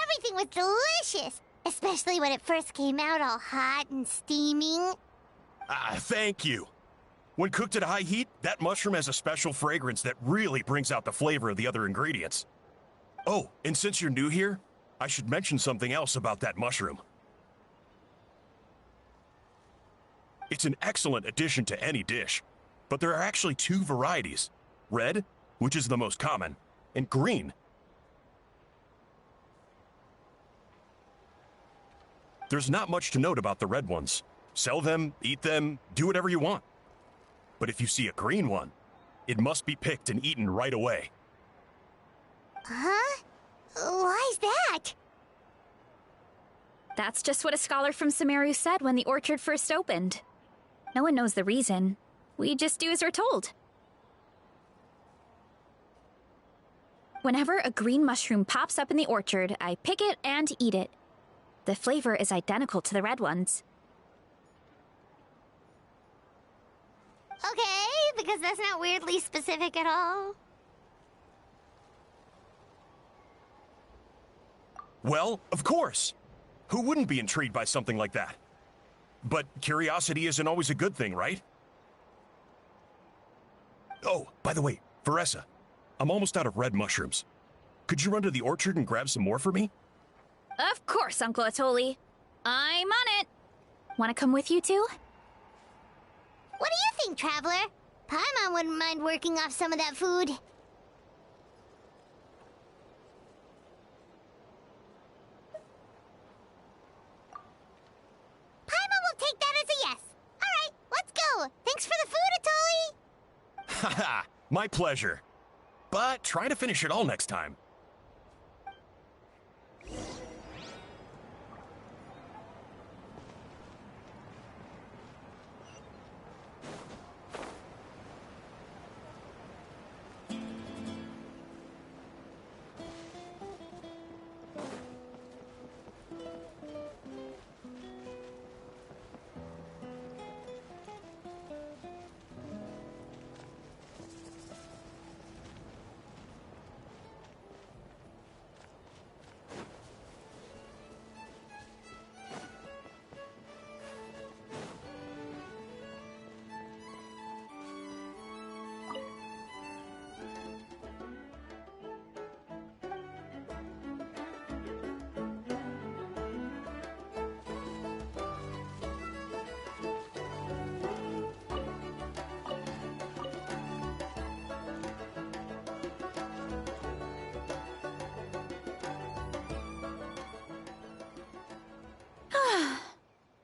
Everything was delicious! Especially when it first came out all hot and steaming. Thank you. When cooked at high heat, that mushroom has a special fragrance that really brings out the flavor of the other ingredients. Oh, and since you're new here, I should mention something else about that mushroom. It's an excellent addition to any dish, but there are actually two varieties. Red, which is the most common, and green. There's not much to note about the red ones. Sell them, eat them, do whatever you want. But if you see a green one, it must be picked and eaten right away. Huh? Why's that? That's just what a scholar from Sumeru said when the orchard first opened. No one knows the reason. We just do as we're told. Whenever a green mushroom pops up in the orchard, I pick it and eat it. The flavor is identical to the red ones. Okay, because that's not weirdly specific at all. Well, of course. Who wouldn't be intrigued by something like that? But curiosity isn't always a good thing, right? Oh, by the way, Veressa, I'm almost out of red mushrooms. Could you run to the orchard and grab some more for me? Of course, Uncle Atoli. I'm on it. Want to come with you too? What do you think, Traveler? Paimon wouldn't mind working off some of that food. Paimon will take that as a yes. Alright, let's go. Thanks for the food, Atoli. Haha, my pleasure. But try to finish it all next time.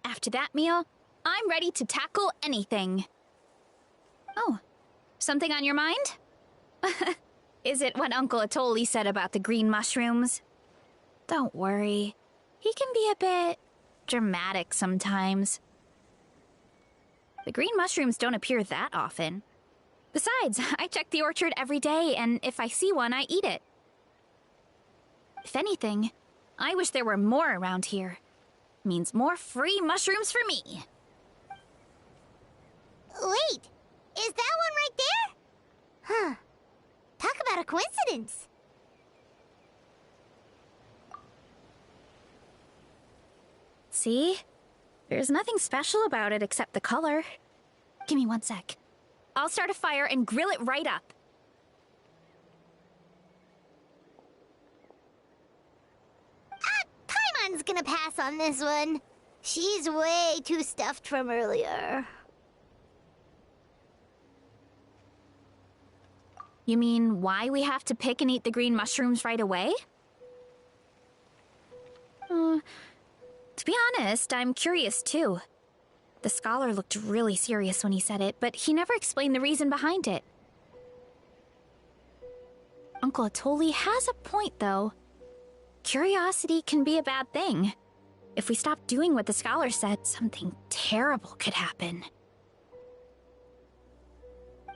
After that meal, I'm ready to tackle anything. Oh, something on your mind? Is it what Uncle Atoli said about the green mushrooms? Don't worry. He can be a bit dramatic sometimes. The green mushrooms don't appear that often. Besides, I check the orchard every day, and if I see one, I eat it. If anything, I wish there were more around here. Means more free mushrooms for me. Wait, is that one right there? Huh. Talk about a coincidence. See? There's nothing special about it except the color. Give me one sec. I'll start a fire and grill it right up. Paimon's gonna pass on this one. She's way too stuffed from earlier. You mean why we have to pick and eat the green mushrooms right away? To be honest, I'm curious too. The scholar looked really serious when he said it, but he never explained the reason behind it. Uncle Atoli has a point, though. Curiosity can be a bad thing. If we stop doing what the scholar said, something terrible could happen.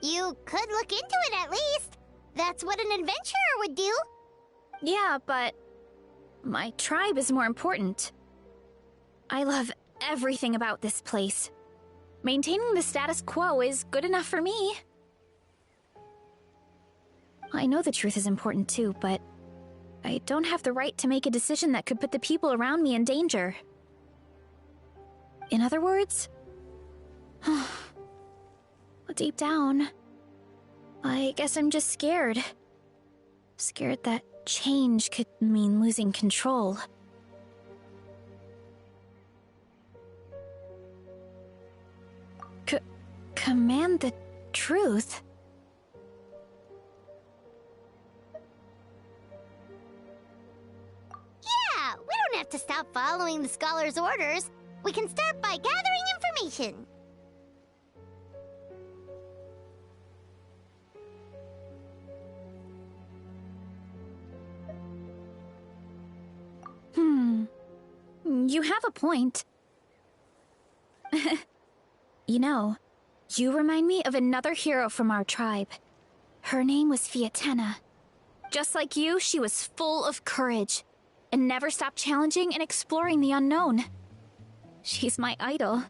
You could look into it at least. That's what an adventurer would do. Yeah, but my tribe is more important. I love everything about this place. Maintaining the status quo is good enough for me. I know the truth is important too, but I don't have the right to make a decision that could put the people around me in danger. In other words, deep down, I guess I'm just scared. Scared that change could mean losing control. Command the truth? Yeah, we don't have to stop following the scholar's orders. We can start by gathering information. You have a point. You know, you remind me of another hero from our tribe. Her name was Fiatena. Just like you, she was full of courage and never stopped challenging and exploring the unknown. She's my idol.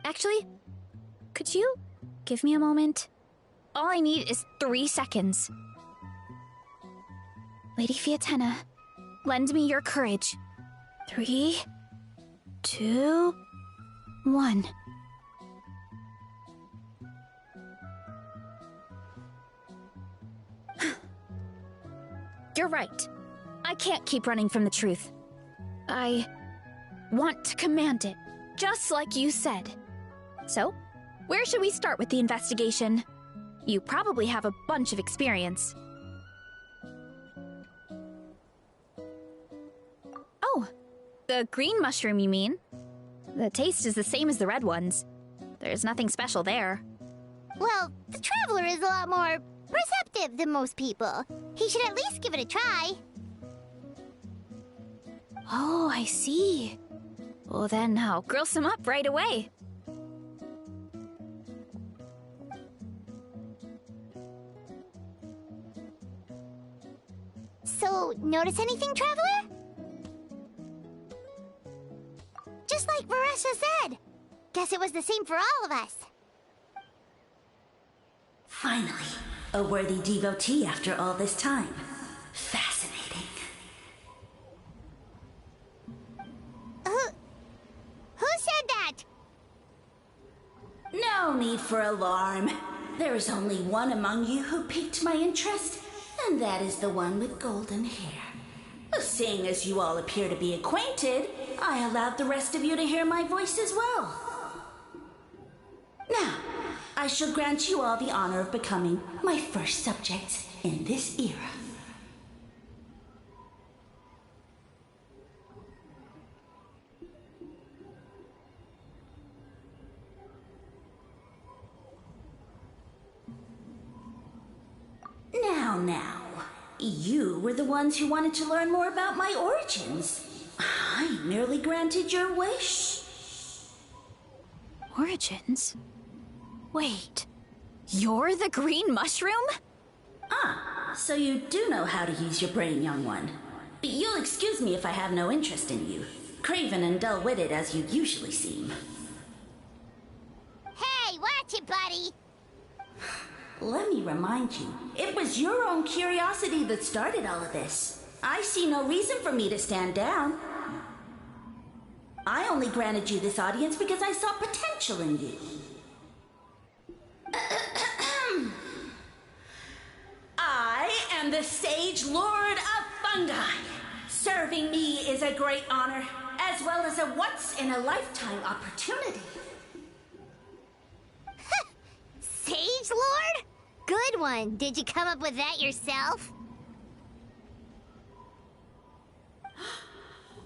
Actually, could you give me a moment? All I need is 3 seconds. Lady Fiatena, lend me your courage. 3, 2, 1. You're right. I can't keep running from the truth. I want to command it, just like you said. So, where should we start with the investigation? You probably have a bunch of experience. Oh, the green mushroom, you mean? The taste is the same as the red ones. There's nothing special there. Well, the traveler is a lot more receptive than most people. He should at least give it a try. Oh, I see. Well, then I'll grill some up right away. So, notice anything, traveler? Just like Varesha said. Guess it was the same for all of us. Finally, a worthy devotee after all this time. Fascinating. Who said that? No need for alarm. There is only one among you who piqued my interest, and that is the one with golden hair. Seeing as you all appear to be acquainted, I allowed the rest of you to hear my voice as well. Now, I shall grant you all the honor of becoming my first subjects in this era. Now, you were the ones who wanted to learn more about my origins. I merely granted your wish. Origins? Wait, you're the green mushroom? Ah, so you do know how to use your brain, young one. You'll excuse me if I have no interest in you, craven and dull-witted as you usually seem. Hey, watch it, buddy! Let me remind you, it was your own curiosity that started all of this. I see no reason for me to stand down. I only granted you this audience because I saw potential in you. am the Sage Lord of Fungi. Serving me is a great honor, as well as a once-in-a-lifetime opportunity. Sage Lord? Good one. Did you come up with that yourself?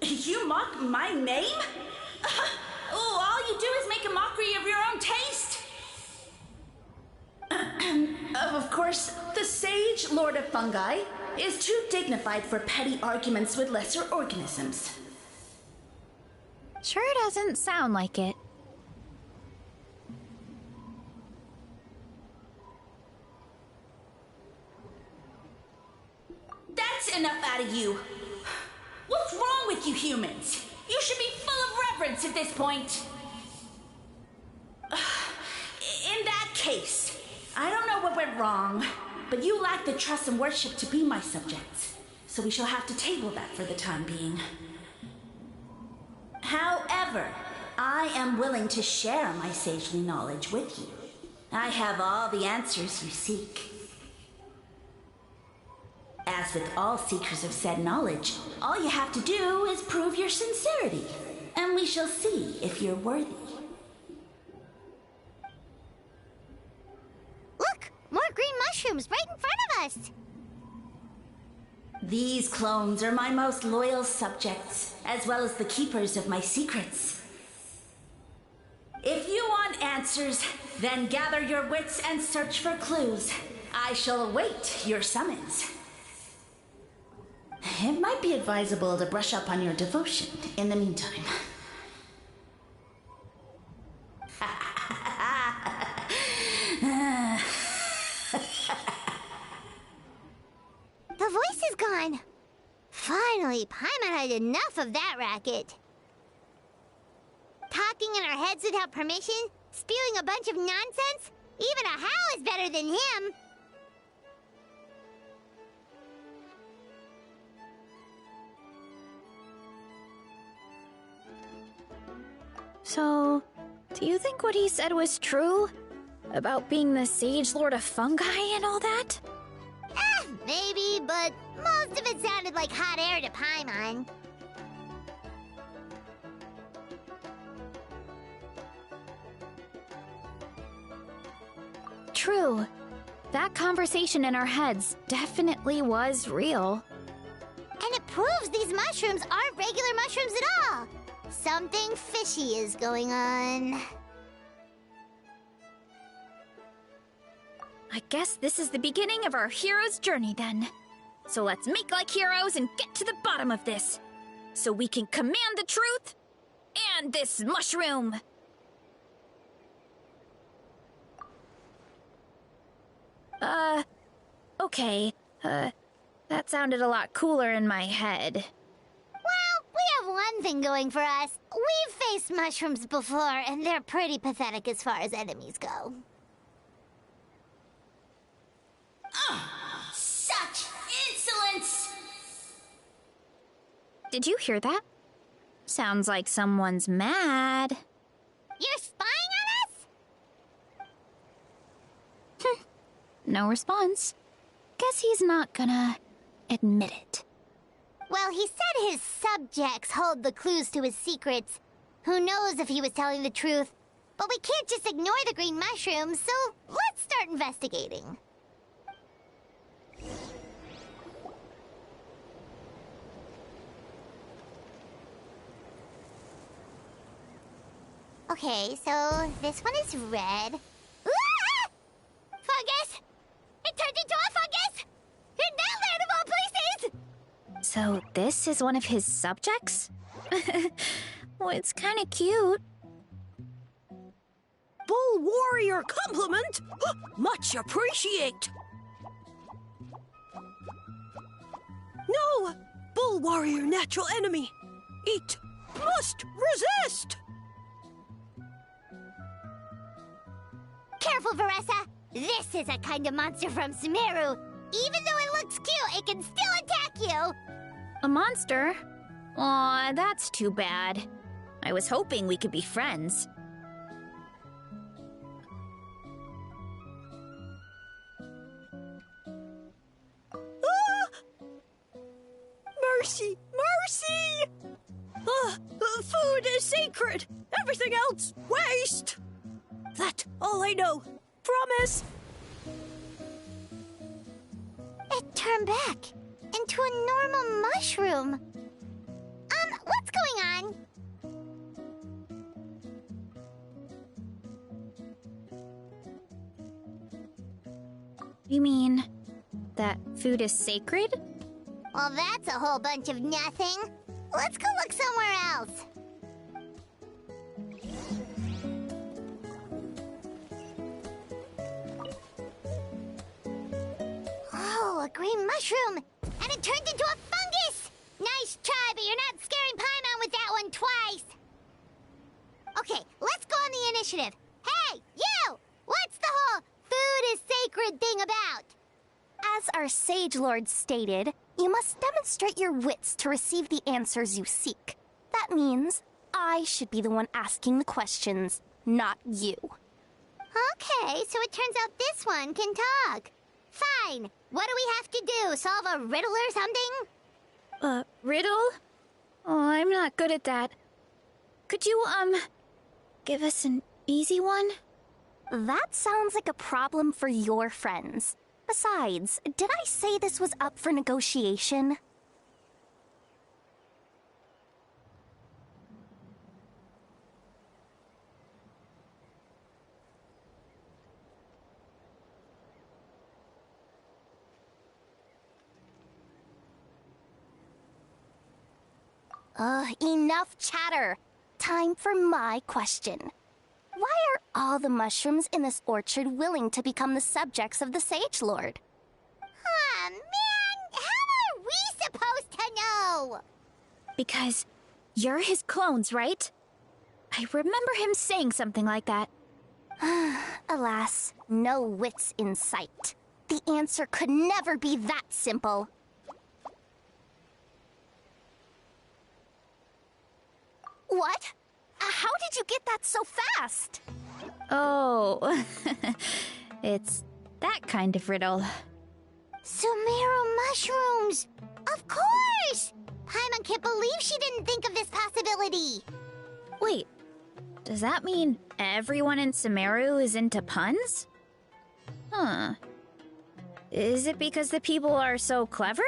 You mock my name? Oh, all you do is make a mockery of your own taste. Of course, the Sage Lord of Fungi is too dignified for petty arguments with lesser organisms. Sure doesn't sound like it. That's enough out of you. What's wrong with you humans? You should be full of reverence at this point. In that case, I don't know what went wrong, but you lack the trust and worship to be my subjects. So we shall have to table that for the time being. However, I am willing to share my sagely knowledge with you. I have all the answers you seek. As with all seekers of said knowledge, all you have to do is prove your sincerity, and we shall see if you're worthy. Look! More green mushrooms right in front of us! These clones are my most loyal subjects, as well as the keepers of my secrets. If you want answers, then gather your wits and search for clues. I shall await your summons. It might be advisable to brush up on your devotion in the meantime. The voice is gone. Finally, Paimon had enough of that racket. Talking in our heads without permission, spewing a bunch of nonsense. Even a How is better than him. So, do you think what he said was true? About being the Sage Lord of Fungi and all that? Maybe, but most of it sounded like hot air to Paimon. True. That conversation in our heads definitely was real. And it proves these mushrooms aren't regular mushrooms at all. Something fishy is going on. I guess this is the beginning of our hero's journey then. So let's make like heroes and get to the bottom of this. So we can command the truth and this mushroom. Okay. That sounded a lot cooler in my head. Well, we have one thing going for us. We've faced mushrooms before, and they're pretty pathetic as far as enemies go. Such insolence! Did you hear that? Sounds like someone's mad. You're spying on us? No response. Guess he's not gonna admit it. Well, he said his subjects hold the clues to his secrets. Who knows if he was telling the truth? But we can't just ignore the green mushrooms, so let's start investigating. Okay, so this one is red. Ah! Fungus! It turned into a fungus! In that land of all places! So this is one of his subjects? Well, it's kind of cute. Bull warrior compliment! Much appreciate! No! Bull warrior natural enemy! Eat! Must resist! Careful, Veressa! This is a kind of monster from Sumeru. Even though it looks cute, it can still attack you! A monster? Aw, that's too bad. I was hoping we could be friends. Mercy! Mercy! Food is sacred! Everything else, waste! That's all I know. Promise! It turned back into a normal mushroom. What's going on? You mean that food is sacred? Well, that's a whole bunch of nothing. Let's go look somewhere else. Oh, a green mushroom! And it turned into a fungus! Nice try, but you're not scaring Paimon with that one twice! Okay, let's go on the initiative. Hey, you! What's the whole food is sacred thing about? As our Sage Lord stated, you must demonstrate your wits to receive the answers you seek. That means I should be the one asking the questions, not you. Okay, so it turns out this one can talk. Fine. What do we have to do? Solve a riddle or something? Riddle? Oh, I'm not good at that. Could you, give us an easy one? That sounds like a problem for your friends. Besides, did I say this was up for negotiation? Enough chatter. Time for my question. Why are all the mushrooms in this orchard willing to become the subjects of the Sage Lord? Man, how are we supposed to know? Because you're his clones, right? I remember him saying something like that. Alas, no wits in sight. The answer could never be that simple. What? How did you get that so fast? Oh, it's that kind of riddle. Sumeru mushrooms! Of course! Paimon can't believe she didn't think of this possibility. Wait, does that mean everyone in Sumeru is into puns? Huh. Is it because the people are so clever?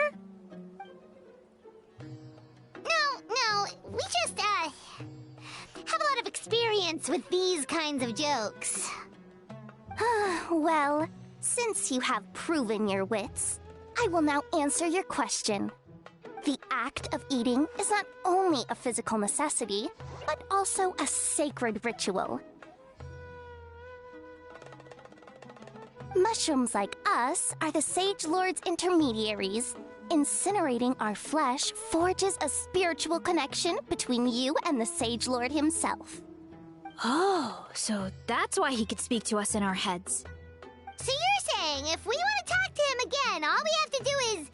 No, we just, have a lot of experience with these kinds of jokes. Well, since you have proven your wits, I will now answer your question. The act of eating is not only a physical necessity, but also a sacred ritual. Mushrooms like us are the Sage Lord's intermediaries. Incinerating our flesh forges a spiritual connection between you and the Sage Lord himself. Oh, so that's why he could speak to us in our heads. So you're saying if we want to talk to him again, all we have to do is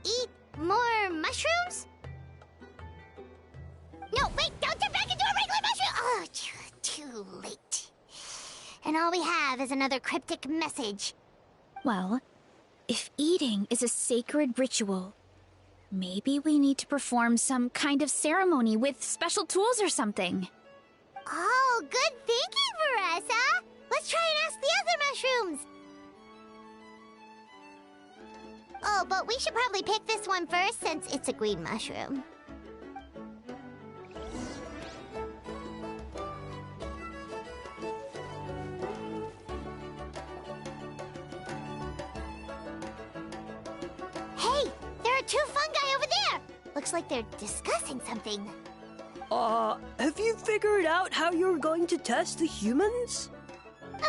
eat more mushrooms? No, wait, don't turn back into a regular mushroom! Oh, too late. And all we have is another cryptic message. Well, if eating is a sacred ritual, maybe we need to perform some kind of ceremony with special tools or something. Oh, good thinking, Veressa! Let's try and ask the other mushrooms! Oh, but we should probably pick this one first since it's a green mushroom. Hey, there are two fungi over there! Looks like they're discussing something. Have you figured out how you're going to test the humans?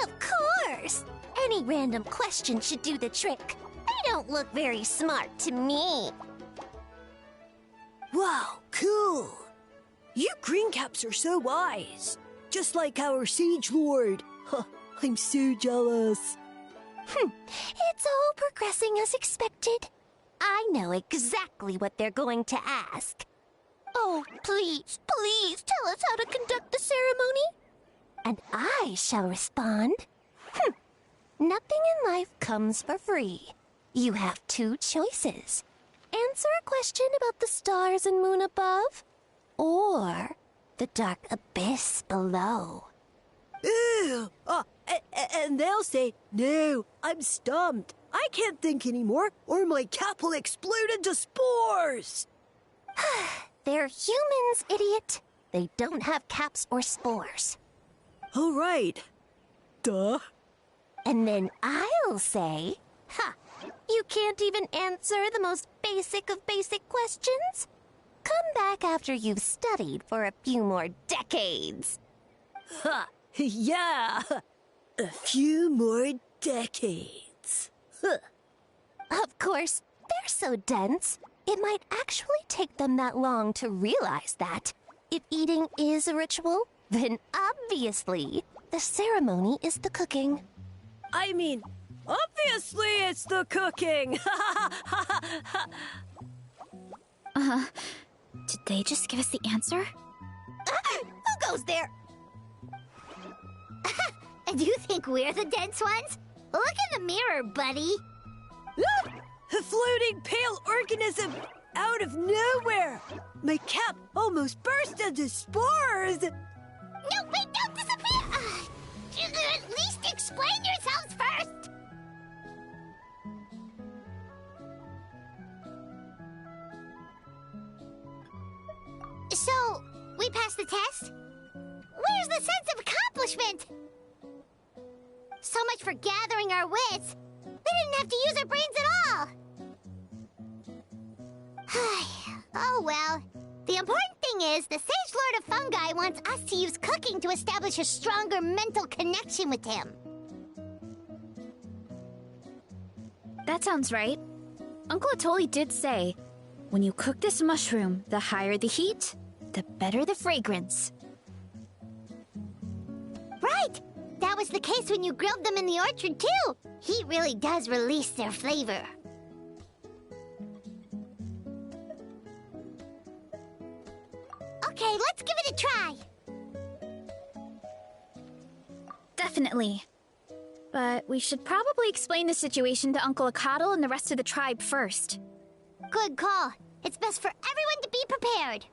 Of course! Any random question should do the trick. They don't look very smart to me. Wow, cool! You greencaps are so wise. Just like our Sage Lord. Huh, I'm so jealous. It's all progressing as expected. I know exactly what they're going to ask. Oh, please, please tell us how to conduct the ceremony. And I shall respond. Nothing in life comes for free. You have two choices. answer a question about the stars and moon above? Or the dark abyss below? Ew! And they'll say, no, I'm stumped. I can't think anymore, or my cap will explode into spores! They're humans, idiot. They don't have caps or spores. All right. Duh. And then I'll say, you can't even answer the most basic of basic questions? Come back after you've studied for a few more decades. Ha! Yeah! A few more decades. Huh. Of course, they're so dense, it might actually take them that long to realize that. If eating is a ritual, then obviously the ceremony is the cooking. I mean, obviously it's the cooking! Did they just give us the answer? Who goes there? Do you think we're the dense ones? Look in the mirror, buddy. A floating pale organism out of nowhere! My cap almost burst into spores! No, wait, don't disappear! At least explain yourselves first! So, we passed the test? Where's the sense of accomplishment? So much for gathering our wits. We didn't have to use our brains at all. Oh well. The important thing is, the Sage Lord of Fungi wants us to use cooking to establish a stronger mental connection with him. That sounds right. Uncle Atoli did say, when you cook this mushroom, the higher the heat, the better the fragrance. Right! That was the case when you grilled them in the orchard, too! Heat really does release their flavor. Okay, let's give it a try! Definitely. But we should probably explain the situation to Uncle Akadal and the rest of the tribe first. Good call. It's best for everyone to be prepared.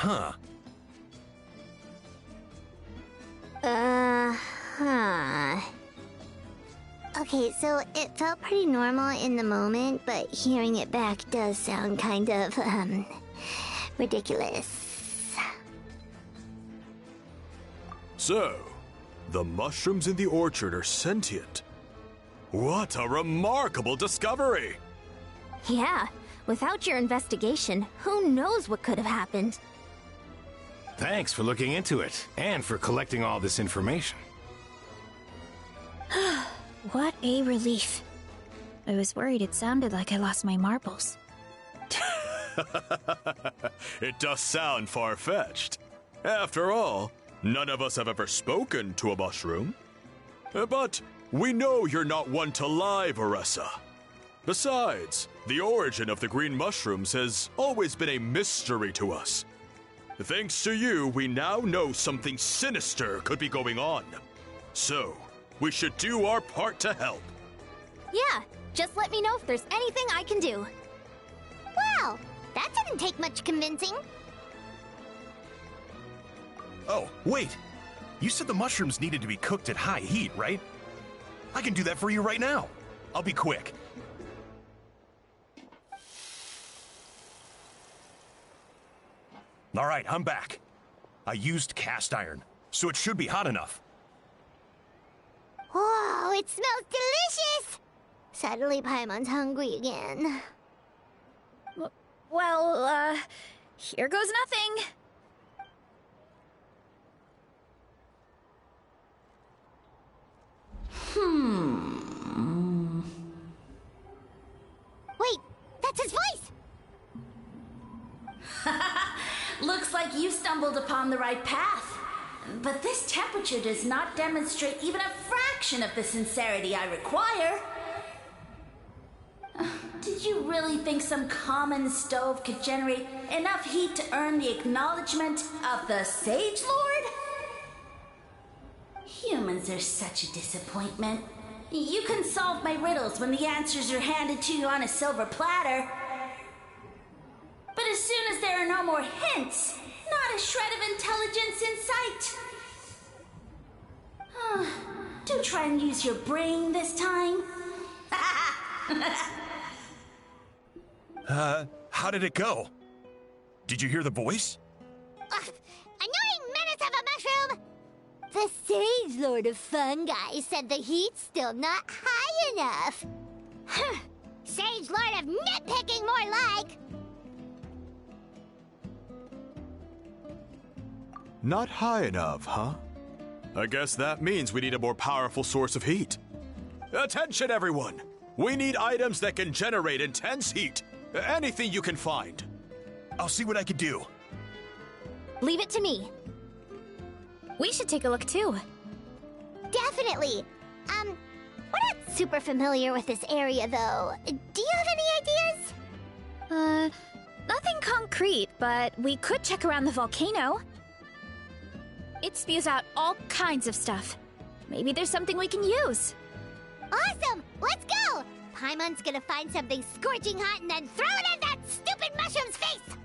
Huh. Okay, so it felt pretty normal in the moment, but hearing it back does sound kind of, ridiculous. So, the mushrooms in the orchard are sentient. What a remarkable discovery! Yeah, without your investigation, who knows what could have happened? Thanks for looking into it, and for collecting all this information. What a relief. I was worried it sounded like I lost my marbles. It does sound far-fetched. After all, none of us have ever spoken to a mushroom. But we know you're not one to lie, Veressa. Besides, the origin of the green mushrooms has always been a mystery to us. Thanks to you, we now know something sinister could be going on. So, we should do our part to help. Yeah, just let me know if there's anything I can do. Wow, that didn't take much convincing. Oh, wait. You said the mushrooms needed to be cooked at high heat, right? I can do that for you right now. I'll be quick. All right, I'm back. I used cast iron, so it should be hot enough. Whoa, it smells delicious! Suddenly Paimon's hungry again. Well, here goes nothing. Wait, that's his voice! Looks like you stumbled upon the right path. But this temperature does not demonstrate even a fraction of the sincerity I require. Did you really think some common stove could generate enough heat to earn the acknowledgement of the Sage Lord? Humans are such a disappointment. You can solve my riddles when the answers are handed to you on a silver platter. But as soon as there are no more hints, not a shred of intelligence in sight. Do try and use your brain this time. How did it go? Did you hear the voice? Annoying menace of a mushroom! The Sage Lord of Fungi said the heat's still not high enough. Sage Lord of Nitpicking, more like! Not high enough, huh? I guess that means we need a more powerful source of heat. Attention, everyone! We need items that can generate intense heat. Anything you can find. I'll see what I can do. Leave it to me. We should take a look too. Definitely. We're not super familiar with this area, though. Do you have any ideas? Nothing concrete, but we could check around the volcano. It spews out all kinds of stuff. Maybe there's something we can use. Awesome! Let's go! Paimon's gonna find something scorching hot and then throw it in that stupid mushroom's face!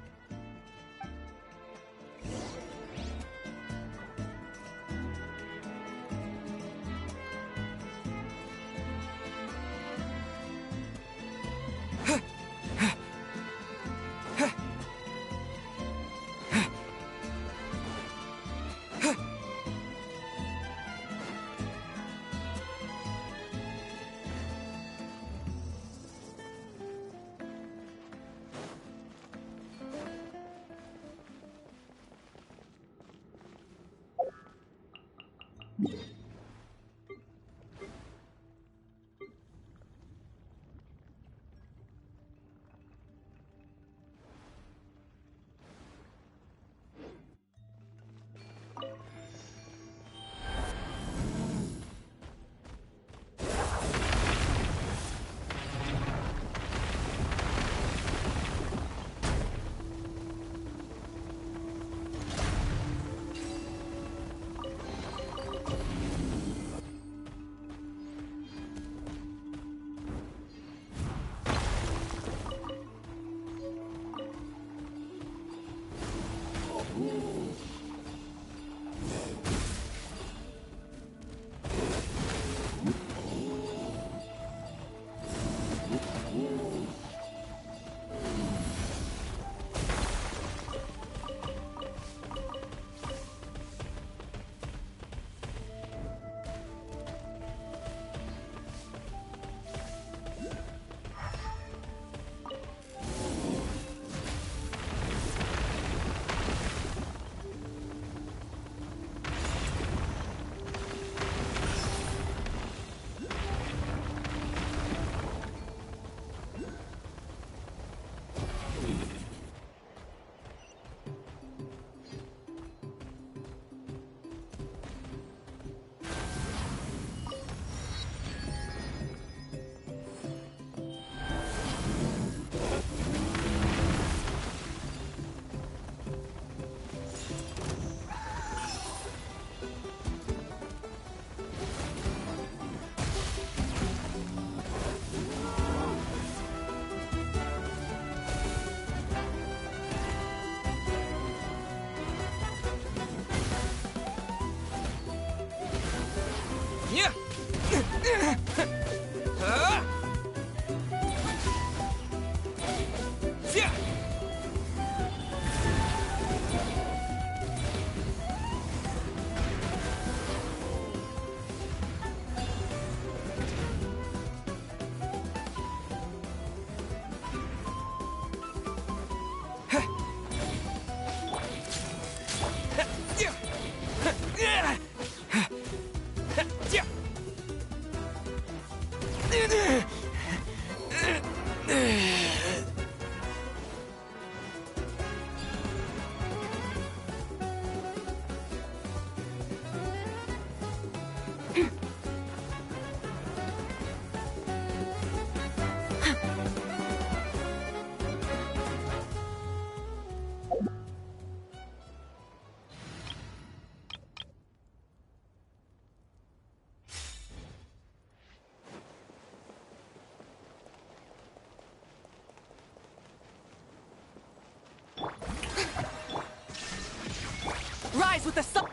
Rise with the sun!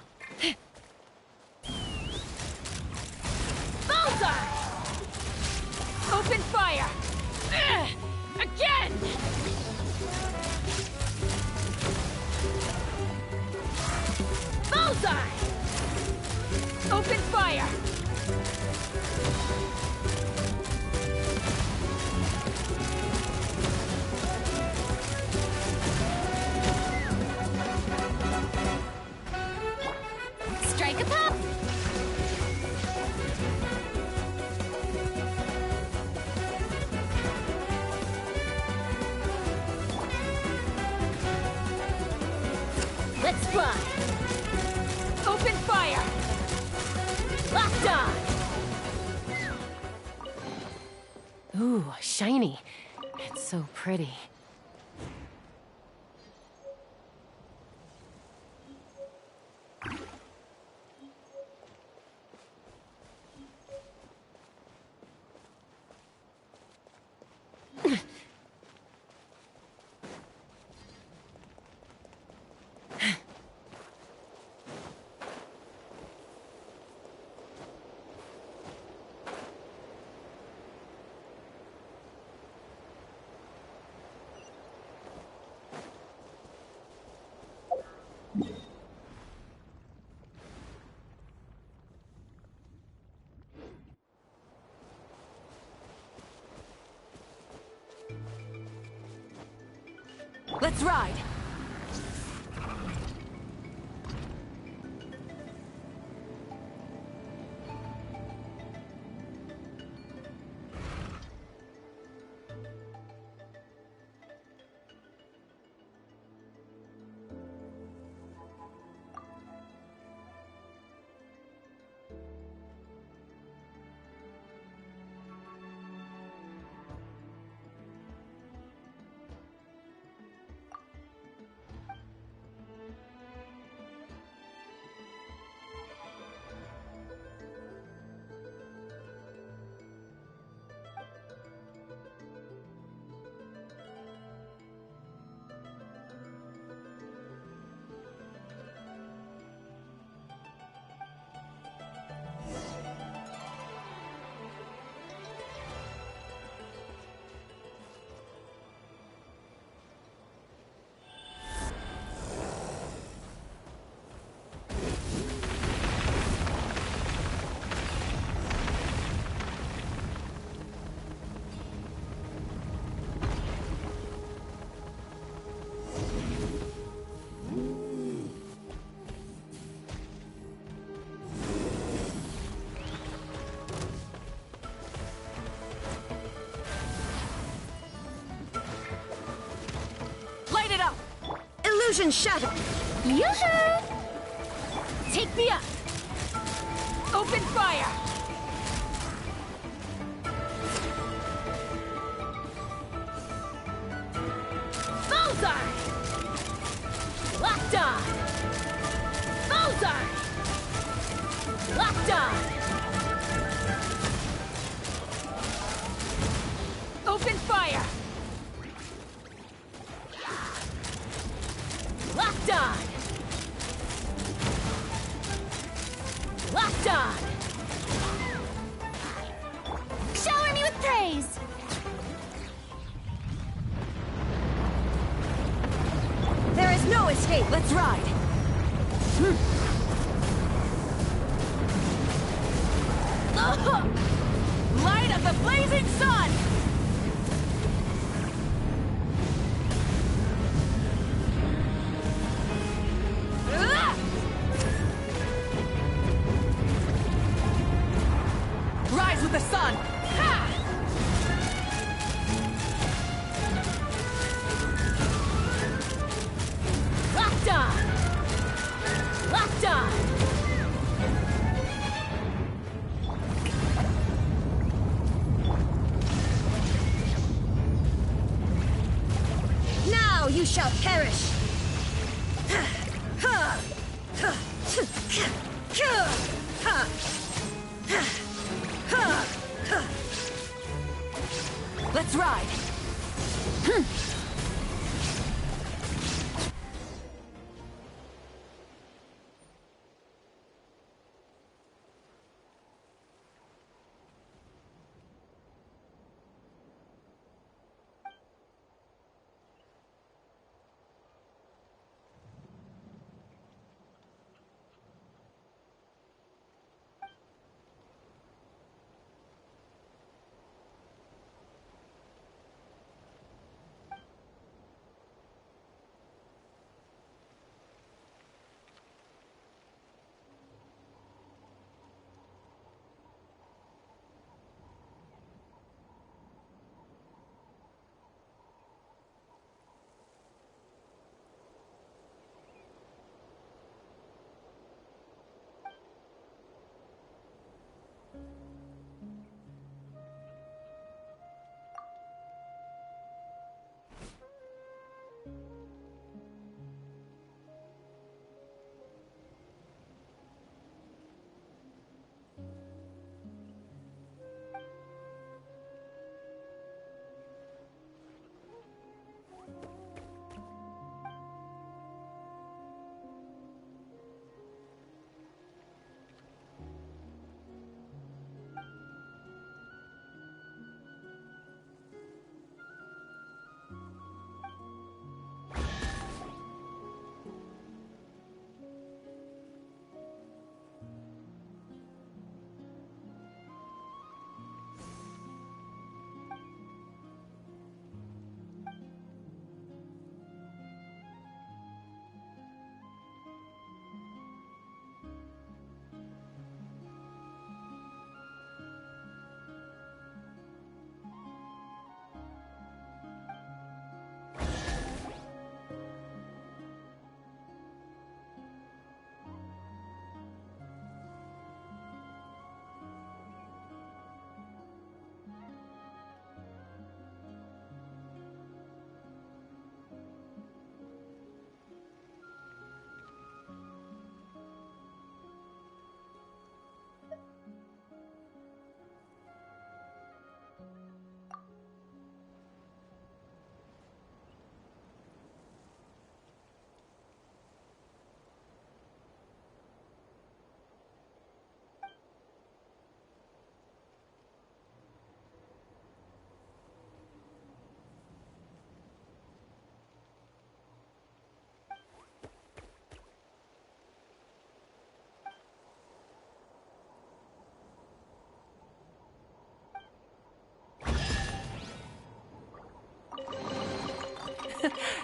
Bullseye! Open fire! Again! Bullseye! Open fire! Strike a pop! Let's fly! Open fire! Locked on! Ooh, shiny. It's so pretty. Let's ride! Illusion shattered! Yoo-hoo! Take me up! Open fire! Bullseye! Locked on! Bullseye! Locked on! Open fire! Locked on! Locked on! Shower me with praise! There is no escape! Let's ride! Light of the blazing sun! Rise with the sun! Locked on! Locked on! Now you shall perish! Let's ride!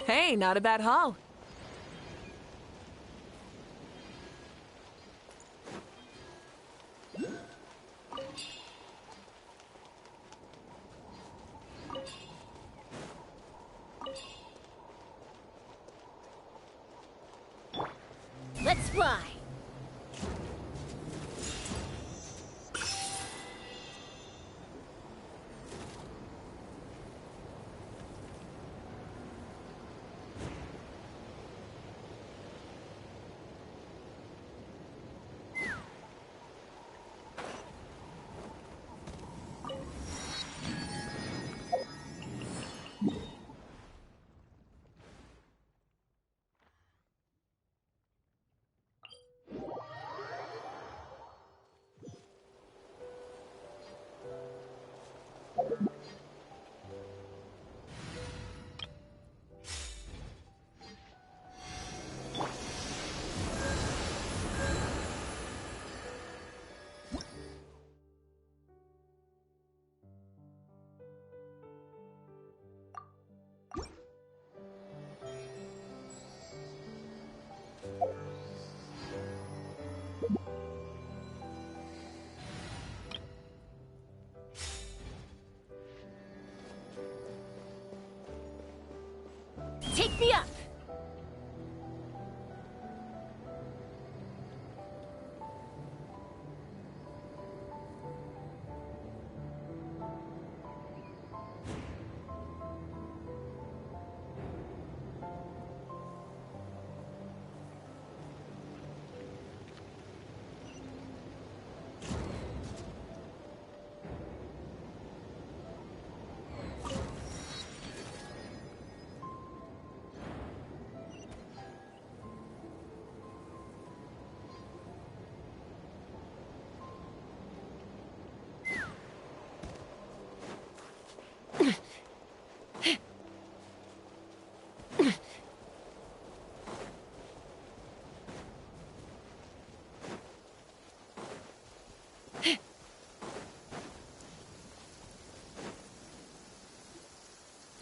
Hey, not a bad haul. Let's fly! me up!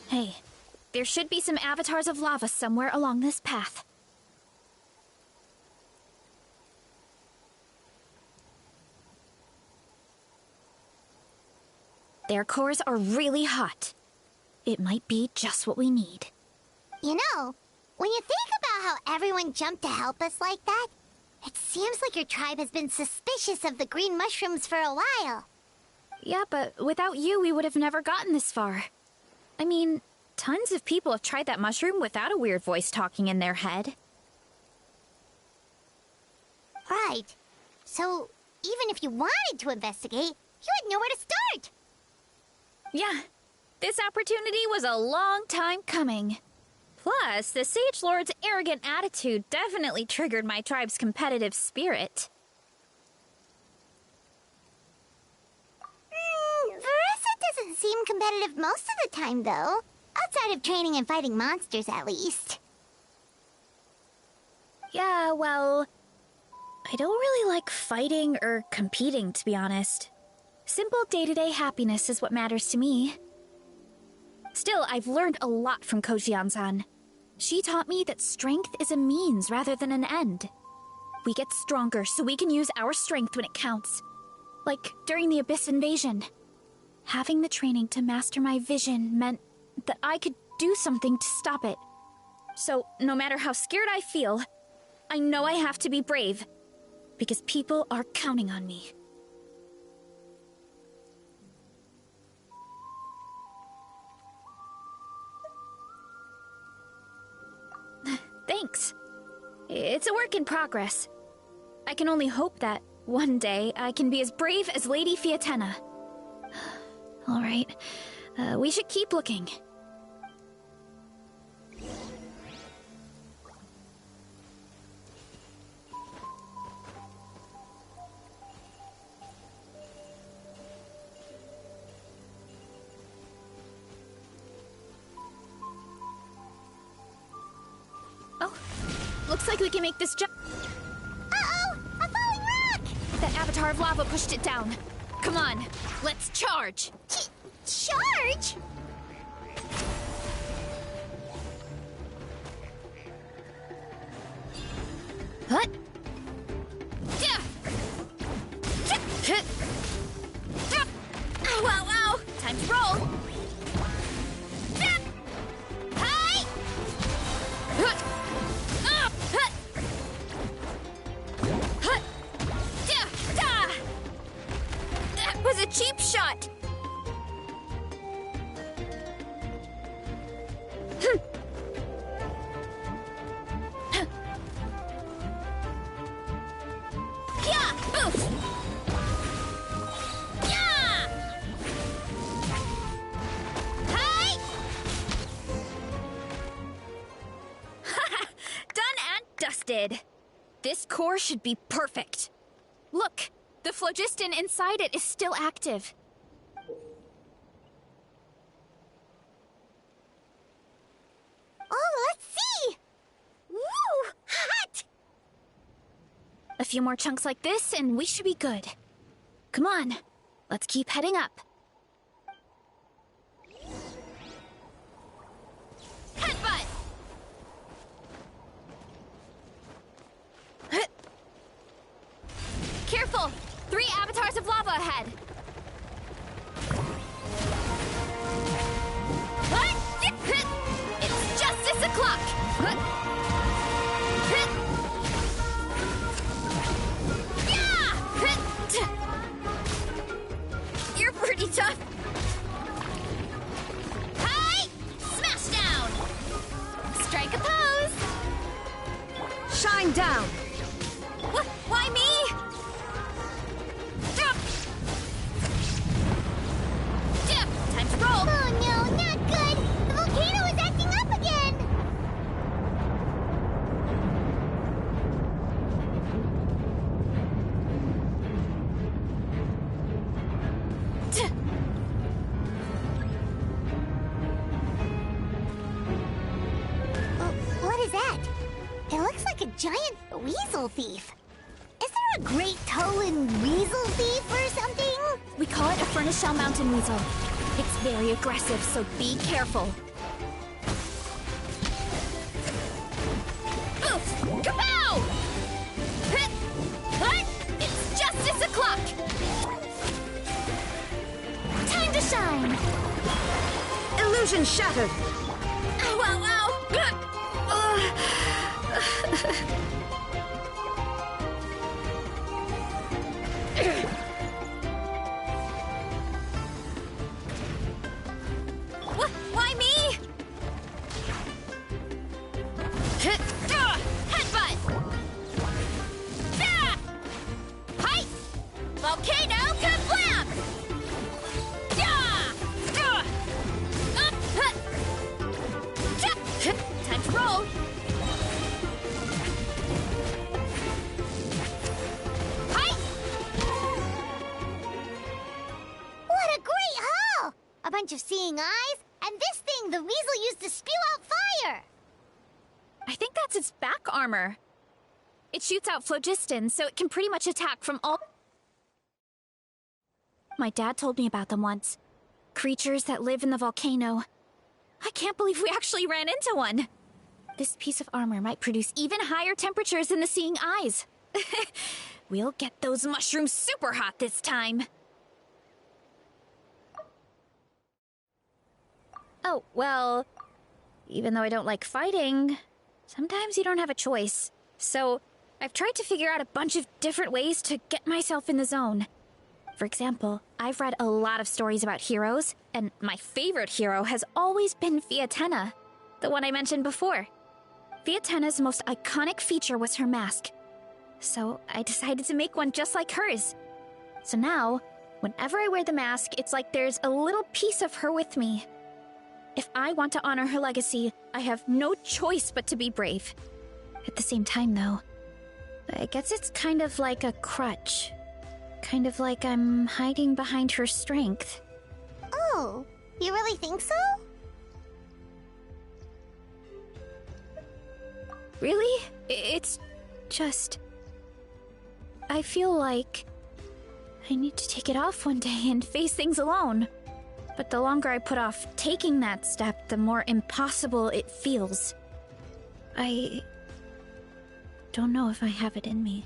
Hey, there should be some avatars of lava somewhere along this path. Their cores are really hot. It might be just what we need. You know, when you think about how everyone jumped to help us like that, it seems like your tribe has been suspicious of the green mushrooms for a while. Yeah, but without you, we would have never gotten this far. I mean, tons of people have tried that mushroom without a weird voice talking in their head. Right. So, even if you wanted to investigate, you had nowhere to start. Yeah, this opportunity was a long time coming. Plus, the Sage Lord's arrogant attitude definitely triggered my tribe's competitive spirit. Verissa doesn't seem competitive most of the time, though. Outside of training and fighting monsters, at least. Yeah, well, I don't really like fighting or competing, to be honest. Simple day-to-day happiness is what matters to me. Still, I've learned a lot from Kojian-san. She taught me that strength is a means rather than an end. We get stronger so we can use our strength when it counts. Like during the Abyss invasion. Having the training to master my vision meant that I could do something to stop it. So, no matter how scared I feel, I know I have to be brave. Because people are counting on me. Thanks. It's a work in progress. I can only hope that one day I can be as brave as Lady Fiatena. All right, we should keep looking. Oh, looks like we can make this jump. Uh-oh! A falling rock! That avatar of lava pushed it down. Come on, let's charge! Charge? What? Ow, ow, ow! Time to roll! Hi! That was a cheap shot! This core should be perfect. Look, the phlogiston inside it is still active. Oh, let's see! Woo! Hot! A few more chunks like this and we should be good. Come on, let's keep heading up. Headbutt! Careful! 3 avatars of lava ahead! It's justice o'clock! down! What? Why me? Time to roll! Oh no, not good! The volcano is acting up again! What is that? It looks like a giant weasel thief. Is there a great Tolan weasel thief or something? We call it a Furnace Shell Mountain Weasel. It's very aggressive, so be careful. Kapow! It's justice o'clock! Time to shine! Illusion shattered! Ow, ow, ow! Why me? Headbutt! Hi! Volcano kablam! Time to roll! Hi! What a great haul! A bunch of seeing eyes, and this thing the weasel used to spew out fire! I think that's its back armor. It shoots out phlogiston, so it can pretty much attack from all... My dad told me about them once. Creatures that live in the volcano. I can't believe we actually ran into one. This piece of armor might produce even higher temperatures than the seeing eyes. We'll get those mushrooms super hot this time. Oh, well, even though I don't like fighting, sometimes you don't have a choice. So, I've tried to figure out a bunch of different ways to get myself in the zone. For example, I've read a lot of stories about heroes, and my favorite hero has always been Fiatenna, the one I mentioned before. Fiatenna's most iconic feature was her mask. So, I decided to make one just like hers. So now, whenever I wear the mask, it's like there's a little piece of her with me. If I want to honor her legacy, I have no choice but to be brave. At the same time, though, I guess it's kind of like a crutch. Kind of like I'm hiding behind her strength. Oh, you really think so? Really? It's just... I feel like I need to take it off one day and face things alone. But the longer I put off taking that step, the more impossible it feels. I don't know if I have it in me.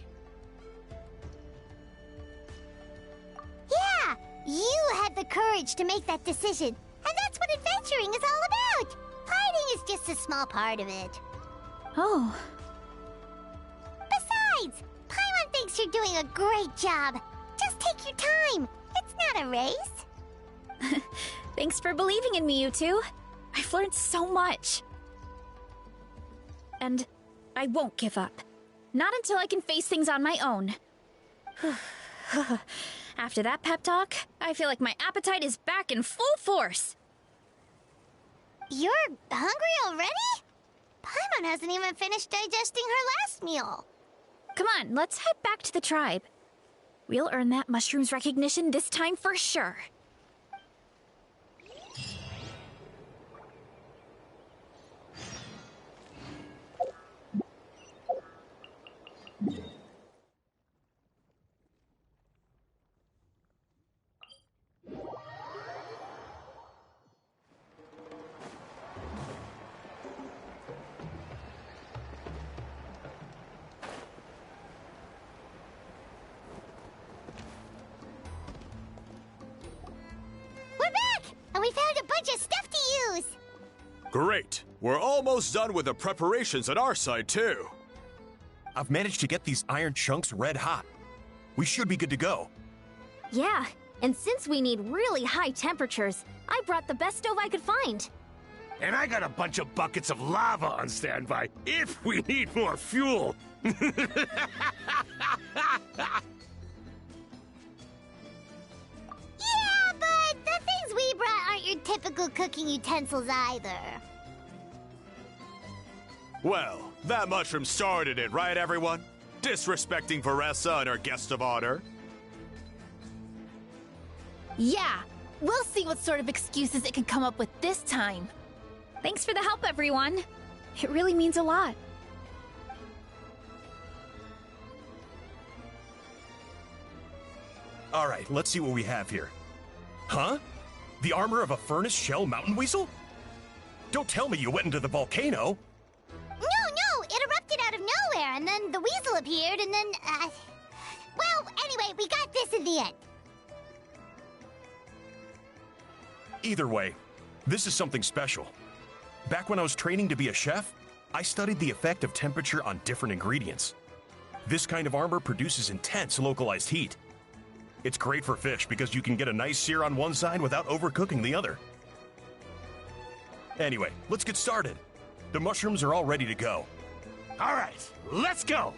Yeah, you had the courage to make that decision. And that's what adventuring is all about. Fighting is just a small part of it. Oh. Besides, Paimon thinks you're doing a great job. Just take your time. It's not a race. Thanks for believing in me, you two. I've learned so much. And I won't give up. Not until I can face things on my own. After that pep talk, I feel like my appetite is back in full force. You're hungry already? Paimon hasn't even finished digesting her last meal. Come on, let's head back to the tribe. We'll earn that mushroom's recognition this time for sure. And we found a bunch of stuff to use! Great! We're almost done with the preparations on our side, too. I've managed to get these iron chunks red hot. We should be good to go. Yeah, and since we need really high temperatures, I brought the best stove I could find. And I got a bunch of buckets of lava on standby if we need more fuel. Yeah, but the things we brought aren't your typical cooking utensils either. Well, that mushroom started it, right, everyone? Disrespecting Veressa and her guest of honor. Yeah, we'll see what sort of excuses it can come up with this time. Thanks for the help, everyone. It really means a lot. All right, let's see what we have here. Huh? The armor of a furnace shell mountain weasel? Don't tell me you went into the volcano. No, it erupted out of nowhere, and then the weasel appeared, and then, well, anyway, we got this in the end. Either way, this is something special. Back when I was training to be a chef, I studied the effect of temperature on different ingredients. This kind of armor produces intense localized heat. It's great for fish because you can get a nice sear on one side without overcooking the other. Anyway, let's get started. The mushrooms are all ready to go. All right, let's go.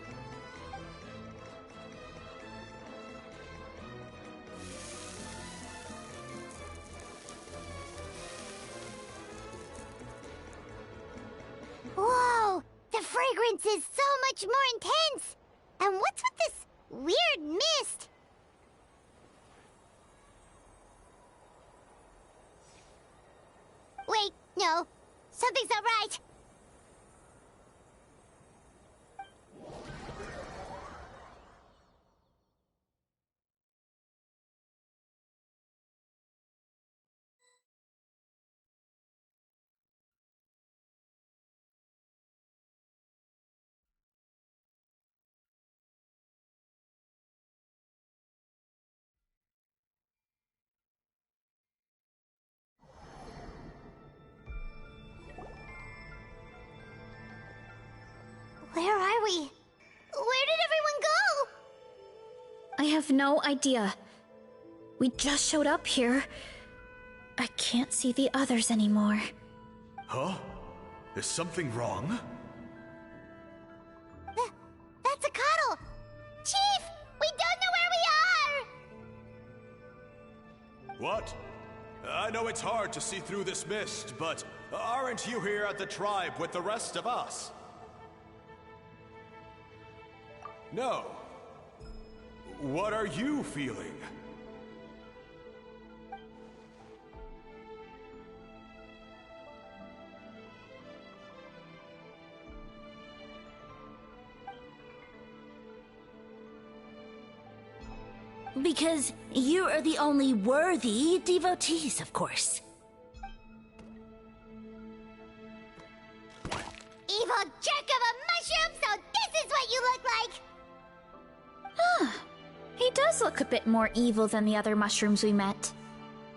Whoa, the fragrance is so much more intense. And what's with this weird mist? Wait, no. Something's not right. Where are we? Where did everyone go? I have no idea. We just showed up here. I can't see the others anymore. Huh? Is something wrong? That's a cuddle! Chief! We don't know where we are! What? I know it's hard to see through this mist, but aren't you here at the tribe with the rest of us? No. What are you feeling? Because you are the only worthy devotees, of course. Evil jerk of a mushroom, so this is what you look like! He does look a bit more evil than the other mushrooms we met.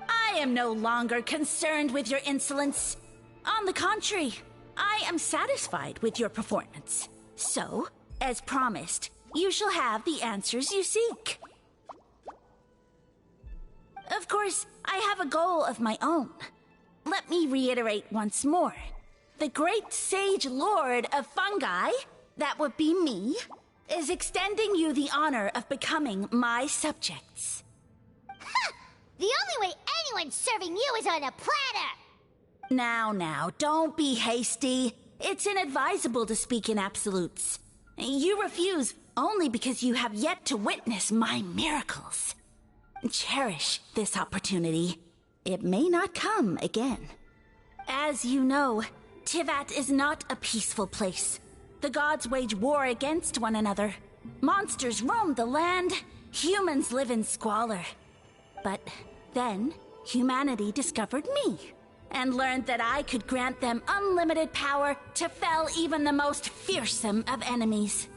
I am no longer concerned with your insolence. On the contrary, I am satisfied with your performance. So, as promised, you shall have the answers you seek. Of course, I have a goal of my own. Let me reiterate once more. The great sage lord of fungi, that would be me, is extending you the honor of becoming my subjects. Ha! The only way anyone's serving you is on a platter! Now, don't be hasty. It's inadvisable to speak in absolutes. You refuse only because you have yet to witness my miracles. Cherish this opportunity. It may not come again. As you know, Tivat is not a peaceful place. The gods wage war against one another. Monsters roam the land. Humans live in squalor. But then, humanity discovered me and learned that I could grant them unlimited power to fell even the most fearsome of enemies.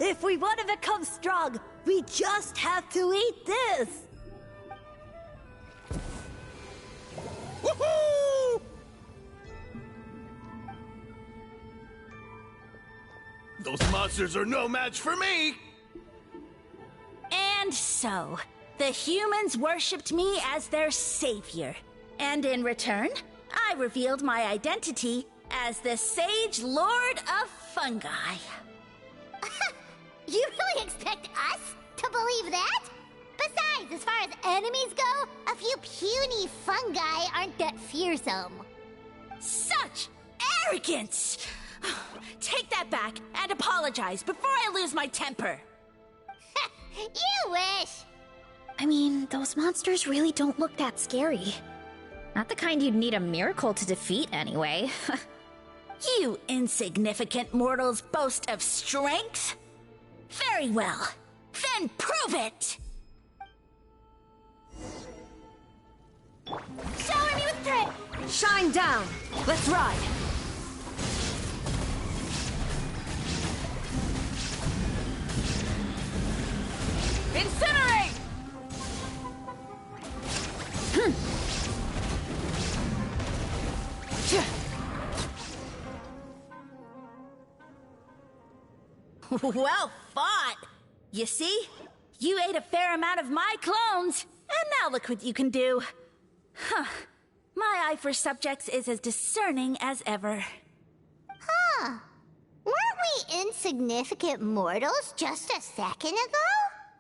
If we want to become strong, we just have to eat this! Woohoo! Those monsters are no match for me! And so, the humans worshipped me as their savior. And in return, I revealed my identity as the Sage Lord of Fungi. You really expect us to believe that? Besides, as far as enemies go, a few puny fungi aren't that fearsome. Such arrogance! Take that back and apologize before I lose my temper. You wish! I mean, those monsters really don't look that scary. Not the kind you'd need a miracle to defeat, anyway. You insignificant mortals boast of strength? Very well. Then prove it! Shower me with threat! Shine down! Let's ride! Incinerate! Well fought! You see? You ate a fair amount of my clones, and now look what you can do. Huh. My eye for subjects is as discerning as ever. Huh. Weren't we insignificant mortals just a second ago?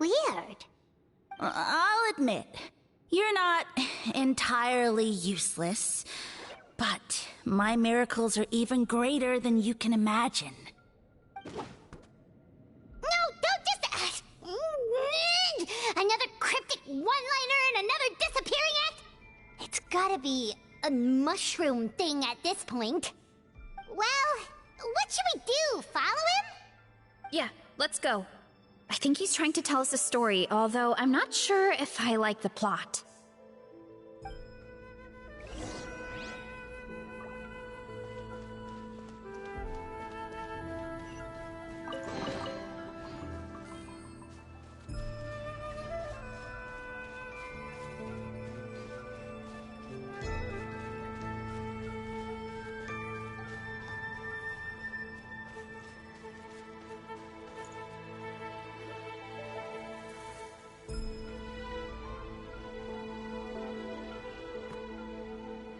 Weird. I'll admit, you're not entirely useless, but my miracles are even greater than you can imagine. No, don't just... another cryptic one-liner and another disappearing act? It's gotta be a mushroom thing at this point. Well, what should we do? Follow him? Yeah, let's go. I think he's trying to tell us a story, although I'm not sure if I like the plot.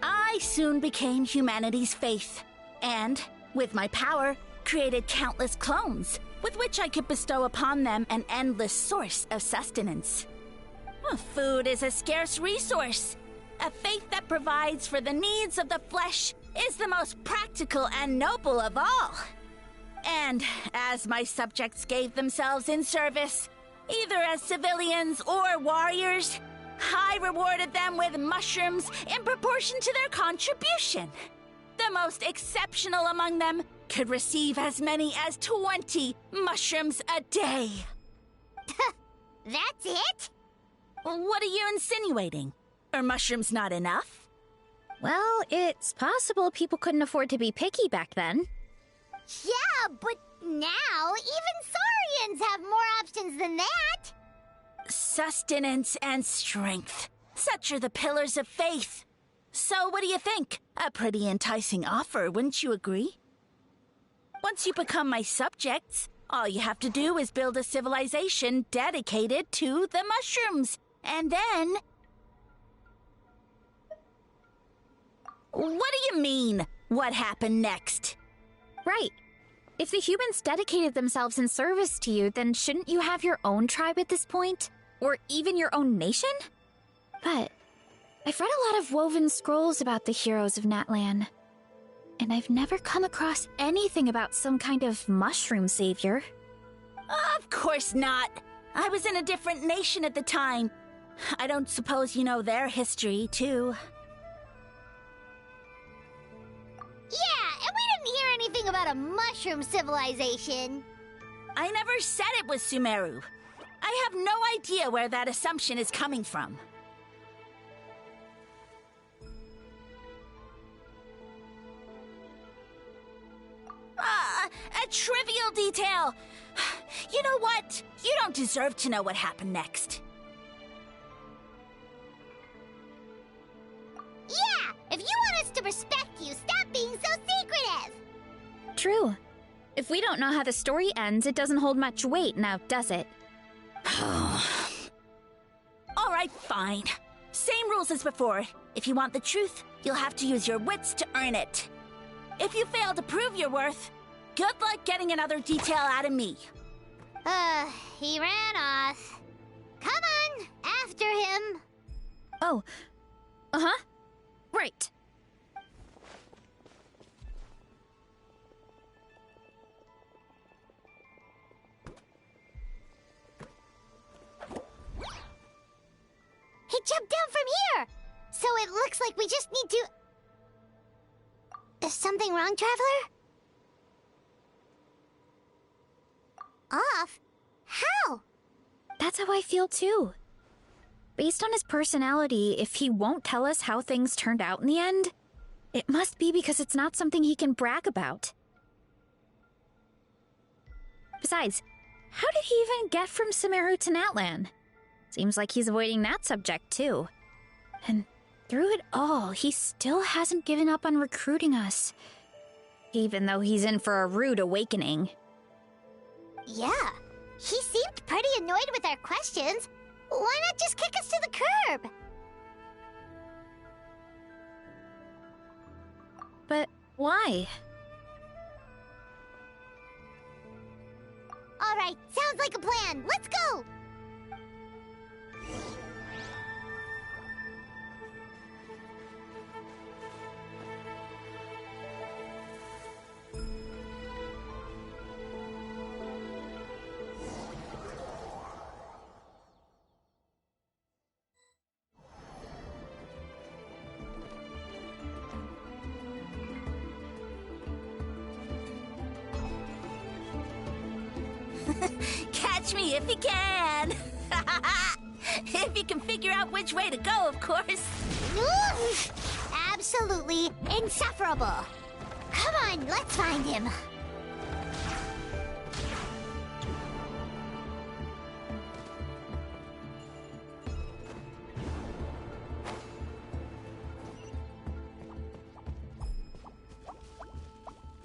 I soon became humanity's faith, and, with my power, created countless clones, with which I could bestow upon them an endless source of sustenance. Food is a scarce resource. A faith that provides for the needs of the flesh is the most practical and noble of all. And as my subjects gave themselves in service, either as civilians or warriors, I rewarded them with mushrooms in proportion to their contribution. The most exceptional among them could receive as many as 20 mushrooms a day. That's it? What are you insinuating? Are mushrooms not enough? Well, it's possible people couldn't afford to be picky back then. Yeah, but now even Saurians have more options than that. Sustenance and strength. Such are the pillars of faith. So what do you think? A pretty enticing offer, wouldn't you agree? Once you become my subjects, all you have to do is build a civilization dedicated to the mushrooms. And then... What do you mean, what happened next? Right. If the humans dedicated themselves in service to you, then shouldn't you have your own tribe at this point? Or even your own nation? But I've read a lot of woven scrolls about the heroes of Natlan, and I've never come across anything about some kind of mushroom savior. Of course not. I was in a different nation at the time. I don't suppose you know their history, too. Yeah, and we didn't hear anything about a mushroom civilization. I never said it was Sumeru. I have no idea where that assumption is coming from. A trivial detail. You know what? You don't deserve to know what happened next. Yeah, if you want us to respect you, stop being so secretive. True. If we don't know how the story ends, it doesn't hold much weight now, does it? All right, fine. Same rules as before. If you want the truth, you'll have to use your wits to earn it. If you fail to prove your worth, good luck getting another detail out of me. He ran off. Come on, after him. Oh. Uh-huh. Right. He jumped down from here! So it looks like we just need to... Is something wrong, Traveler? Off? How? That's how I feel too. Based on his personality, if he won't tell us how things turned out in the end, it must be because it's not something he can brag about. Besides, how did he even get from Sumeru to Natlan? Seems like he's avoiding that subject too. And through it all, he still hasn't given up on recruiting us. Even though he's in for a rude awakening. Yeah, he seemed pretty annoyed with our questions. Why not just kick us to the curb? But why? All right, sounds like a plan. Let's go! Catch me if you can! If you can figure out which way to go, of course. Absolutely insufferable. Come on, let's find him.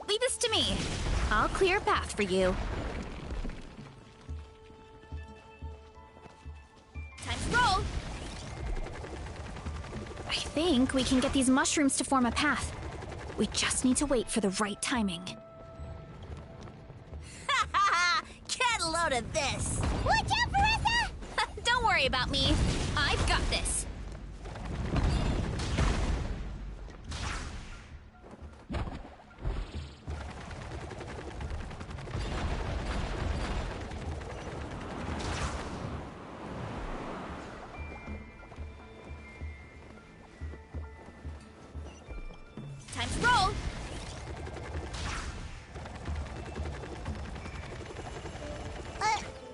Leave this to me. I'll clear a path for you. Time to roll! I think we can get these mushrooms to form a path. We just need to wait for the right timing. Get a load of this! Watch out, Marissa! Don't worry about me. I've got this. Time to roll!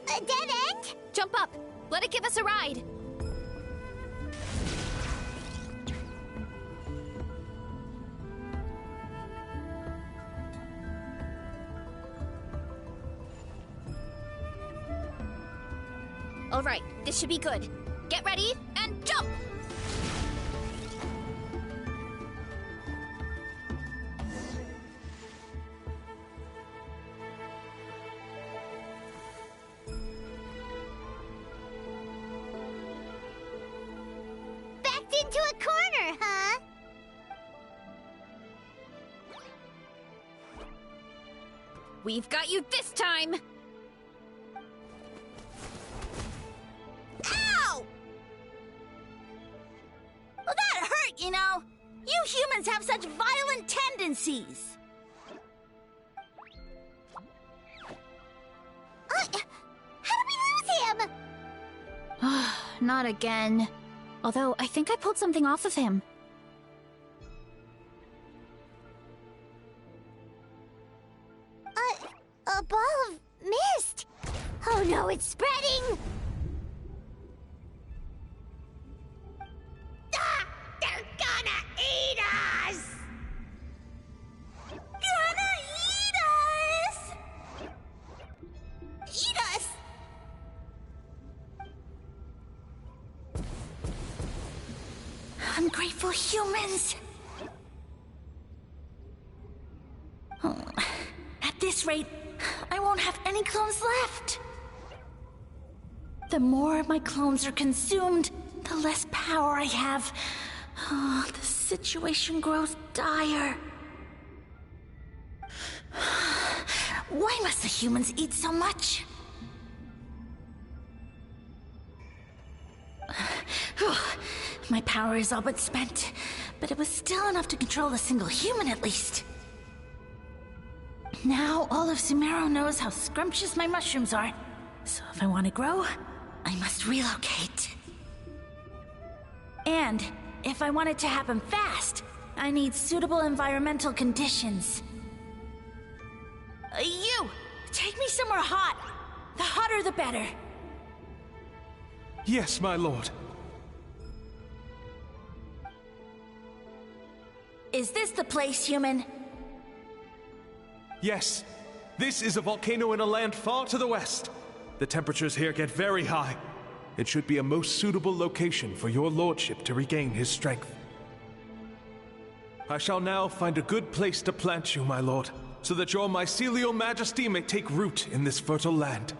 A dead end? Jump up! Let it give us a ride! Alright, this should be good. Get ready, and jump! Backed into a corner, huh? We've got you this time! Ow! Well, that hurt, you know. You humans have such violent tendencies. How did we lose him? Not again. Although, I think I pulled something off of him. A ball of mist. Oh no, it's spreading. Ah, they're gonna eat us. Gonna eat us! Eat us! Ungrateful humans! Oh, at this rate, I won't have any clones left. The more my clones are consumed, the less power I have. Oh, the situation grows dire. Why must the humans eat so much? My power is all but spent, but it was still enough to control a single human at least. Now all of Sumeru knows how scrumptious my mushrooms are, so if I want to grow, I must relocate. And if I want it to happen fast, I need suitable environmental conditions. You! Take me somewhere hot! The hotter the better! Yes, my lord. Is this the place, human? Yes. This is a volcano in a land far to the west. The temperatures here get very high. It should be a most suitable location for your lordship to regain his strength. I shall now find a good place to plant you, my lord, so that your mycelial majesty may take root in this fertile land.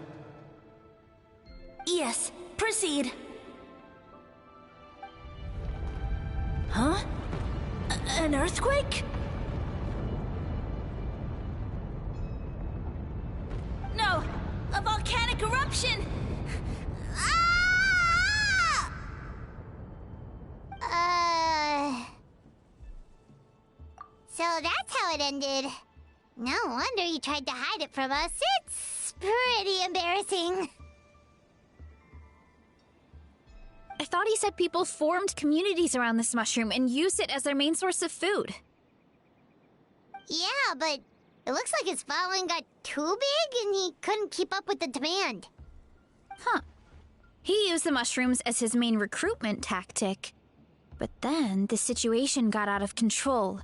Yes, proceed. Huh? An earthquake? No! A volcanic eruption! So that's how it ended. No wonder you tried to hide it from us. It's pretty embarrassing. I thought he said people formed communities around this mushroom and used it as their main source of food. Yeah, but it looks like his following got too big and he couldn't keep up with the demand. Huh. He used the mushrooms as his main recruitment tactic. But then the situation got out of control.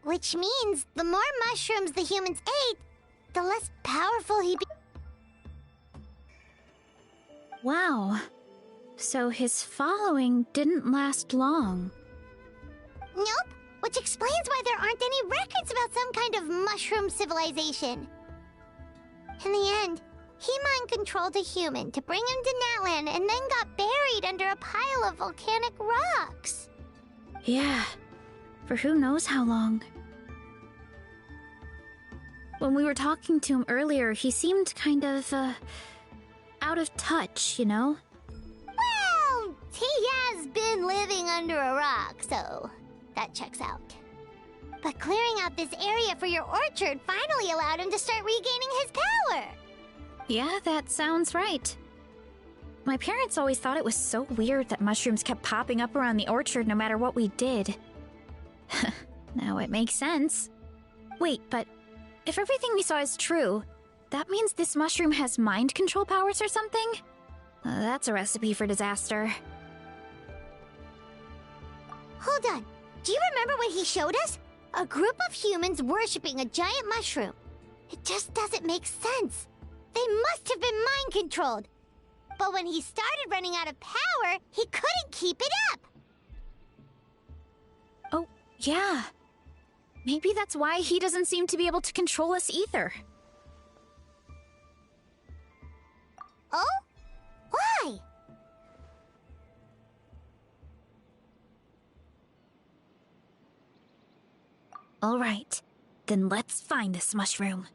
Which means the more mushrooms the humans ate, the less powerful he became. Wow. So his following didn't last long. Nope, which explains why there aren't any records about some kind of mushroom civilization. In the end, he mind-controlled a human to bring him to Natlan and then got buried under a pile of volcanic rocks. Yeah, for who knows how long. When we were talking to him earlier, he seemed kind of, out of touch, you know? Well, he has been living under a rock, so that checks out. But clearing out this area for your orchard finally allowed him to start regaining his power. Yeah, that sounds right. My parents always thought it was so weird that mushrooms kept popping up around the orchard no matter what we did. Now it makes sense. Wait, but if everything we saw is true, that means this mushroom has mind control powers or something? That's a recipe for disaster. Hold on. Do you remember what he showed us? A group of humans worshipping a giant mushroom. It just doesn't make sense. They must have been mind-controlled. But when he started running out of power, he couldn't keep it up. Oh, yeah. Maybe that's why he doesn't seem to be able to control us either. Oh? Why? All right, then let's find this mushroom.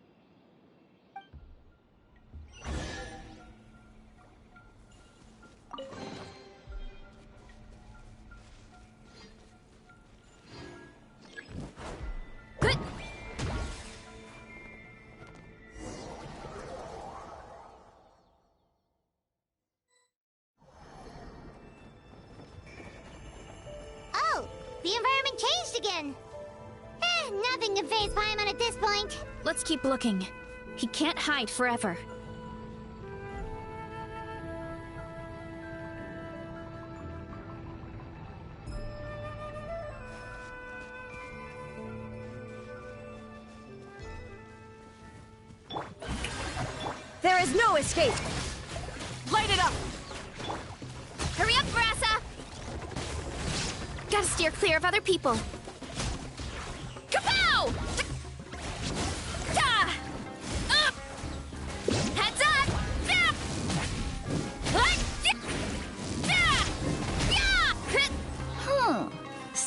Good. Oh, the environment changed again. Nothing can faze Paimon at this point. Let's keep looking. He can't hide forever. There is no escape! Light it up! Hurry up, Brassa! Gotta steer clear of other people. Kapow! Da! Up!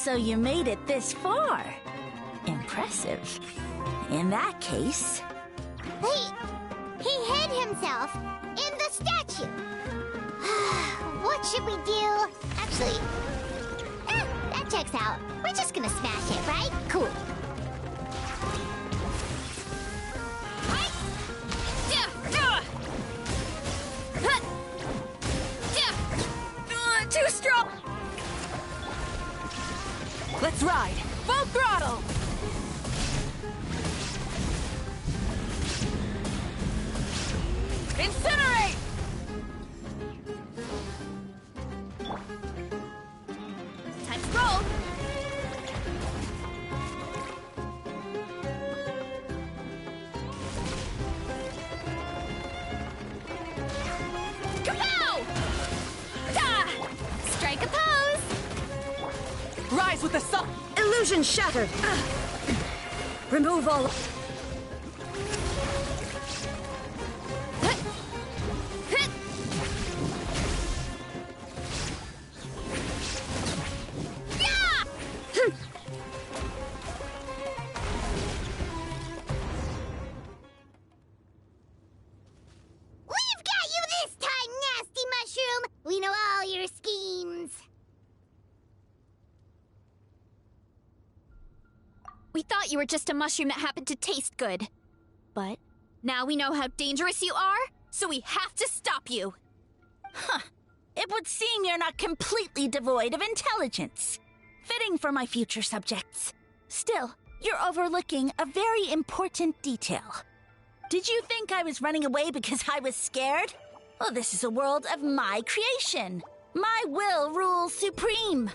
So you made it this far. Impressive. In that case... He hid himself in the statue. What should we do? Actually, that checks out. We're just gonna smash it, right? Cool. Too strong! Let's ride! Full throttle! Incinerate! Time to roll! Kapow! Ta! Strike a pose! Rise with the sun! Illusion shattered! Remove all... We thought you were just a mushroom that happened to taste good. But now we know how dangerous you are, so we have to stop you. Huh. It would seem you're not completely devoid of intelligence. Fitting for my future subjects. Still, you're overlooking a very important detail. Did you think I was running away because I was scared? Well, this is a world of my creation. My will rules supreme.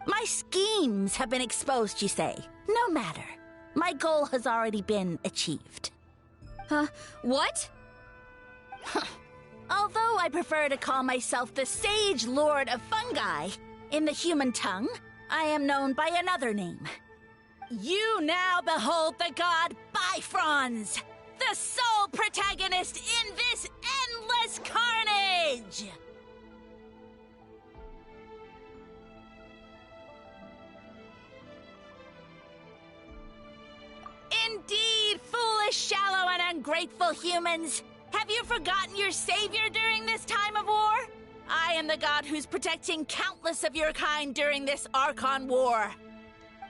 My schemes have been exposed, you say. No matter. My goal has already been achieved. What? Although I prefer to call myself the Sage Lord of Fungi, in the human tongue, I am known by another name. You now behold the god Bifrons, the sole protagonist in this endless carnage! Indeed, foolish, shallow, and ungrateful humans! Have you forgotten your savior during this time of war? I am the god who's protecting countless of your kind during this Archon War.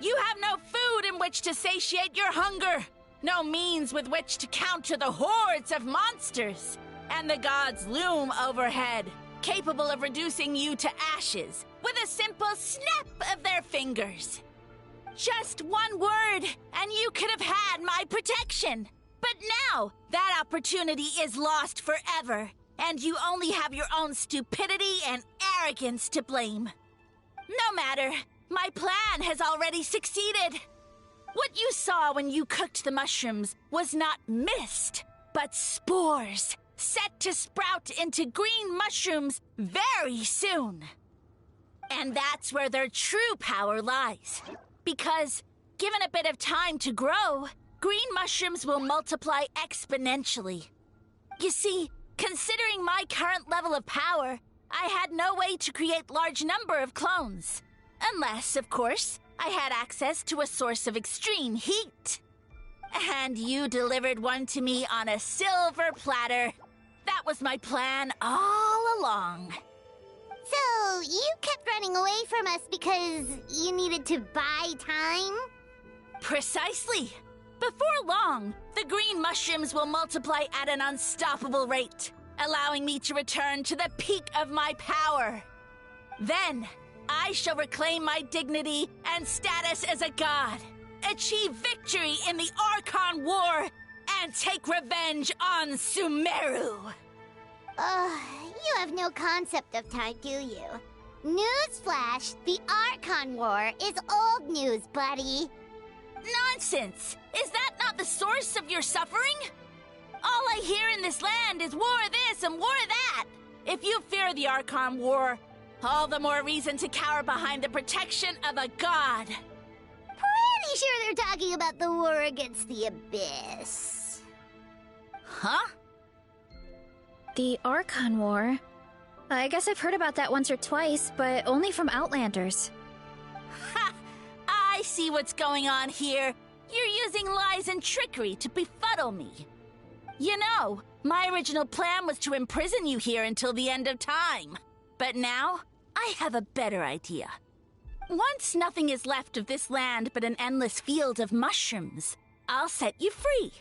You have no food in which to satiate your hunger, no means with which to counter the hordes of monsters, and the gods loom overhead, capable of reducing you to ashes with a simple snap of their fingers. Just one word, and you could have had my protection. But now, that opportunity is lost forever, and you only have your own stupidity and arrogance to blame. No matter, my plan has already succeeded. What you saw when you cooked the mushrooms was not mist, but spores, set to sprout into green mushrooms very soon. And that's where their true power lies. Because, given a bit of time to grow, green mushrooms will multiply exponentially. You see, considering my current level of power, I had no way to create large number of clones. Unless, of course, I had access to a source of extreme heat. And you delivered one to me on a silver platter. That was my plan all along. So, you kept running away from us because you needed to buy time? Precisely. Before long, the green mushrooms will multiply at an unstoppable rate, allowing me to return to the peak of my power. Then, I shall reclaim my dignity and status as a god, achieve victory in the Archon War, and take revenge on Sumeru. You have no concept of time, do you? Newsflash, the Archon War is old news, buddy. Nonsense! Is that not the source of your suffering? All I hear in this land is war this and war that. If you fear the Archon War, all the more reason to cower behind the protection of a god. Pretty sure they're talking about the war against the Abyss. Huh? The Archon War? I guess I've heard about that once or twice, but only from Outlanders. Ha! I see what's going on here. You're using lies and trickery to befuddle me. You know, my original plan was to imprison you here until the end of time. But now, I have a better idea. Once nothing is left of this land but an endless field of mushrooms, I'll set you free.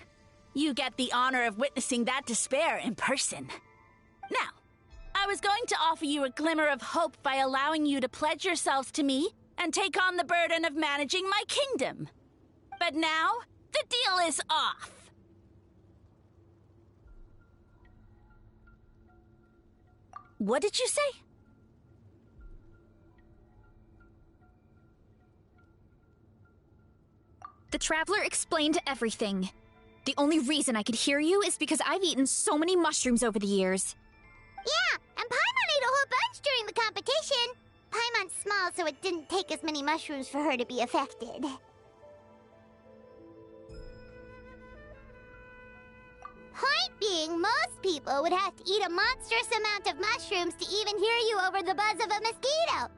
You get the honor of witnessing that despair in person. Now, I was going to offer you a glimmer of hope by allowing you to pledge yourselves to me and take on the burden of managing my kingdom. But now, the deal is off. What did you say? The Traveler explained everything. The only reason I could hear you is because I've eaten so many mushrooms over the years. Yeah, and Paimon ate a whole bunch during the competition. Paimon's small, so it didn't take as many mushrooms for her to be affected. Point being, most people would have to eat a monstrous amount of mushrooms to even hear you over the buzz of a mosquito.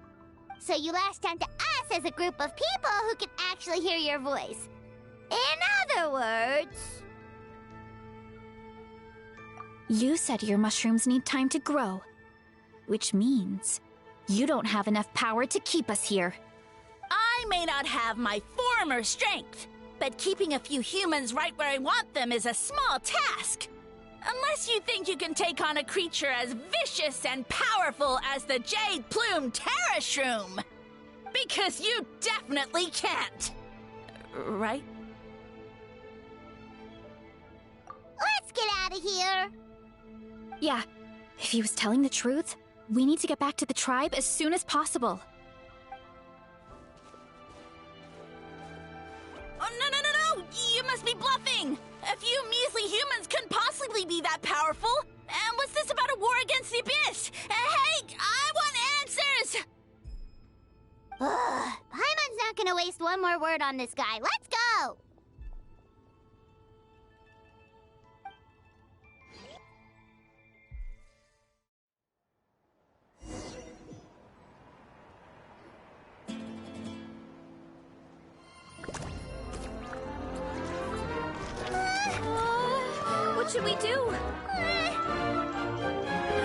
So you latched onto us as a group of people who can actually hear your voice. In other words... You said your mushrooms need time to grow, which means you don't have enough power to keep us here. I may not have my former strength, but keeping a few humans right where I want them is a small task. Unless you think you can take on a creature as vicious and powerful as the Jade-Plume Terrashroom. Because you definitely can't. Right? Let's get out of here. Yeah, if he was telling the truth, we need to get back to the tribe as soon as possible. Oh, no! You must be bluffing! A few measly humans couldn't possibly be that powerful! And what's this about a war against the Abyss? Hey, I want answers! Paimon's not gonna waste one more word on this guy. Let's go! What should we do?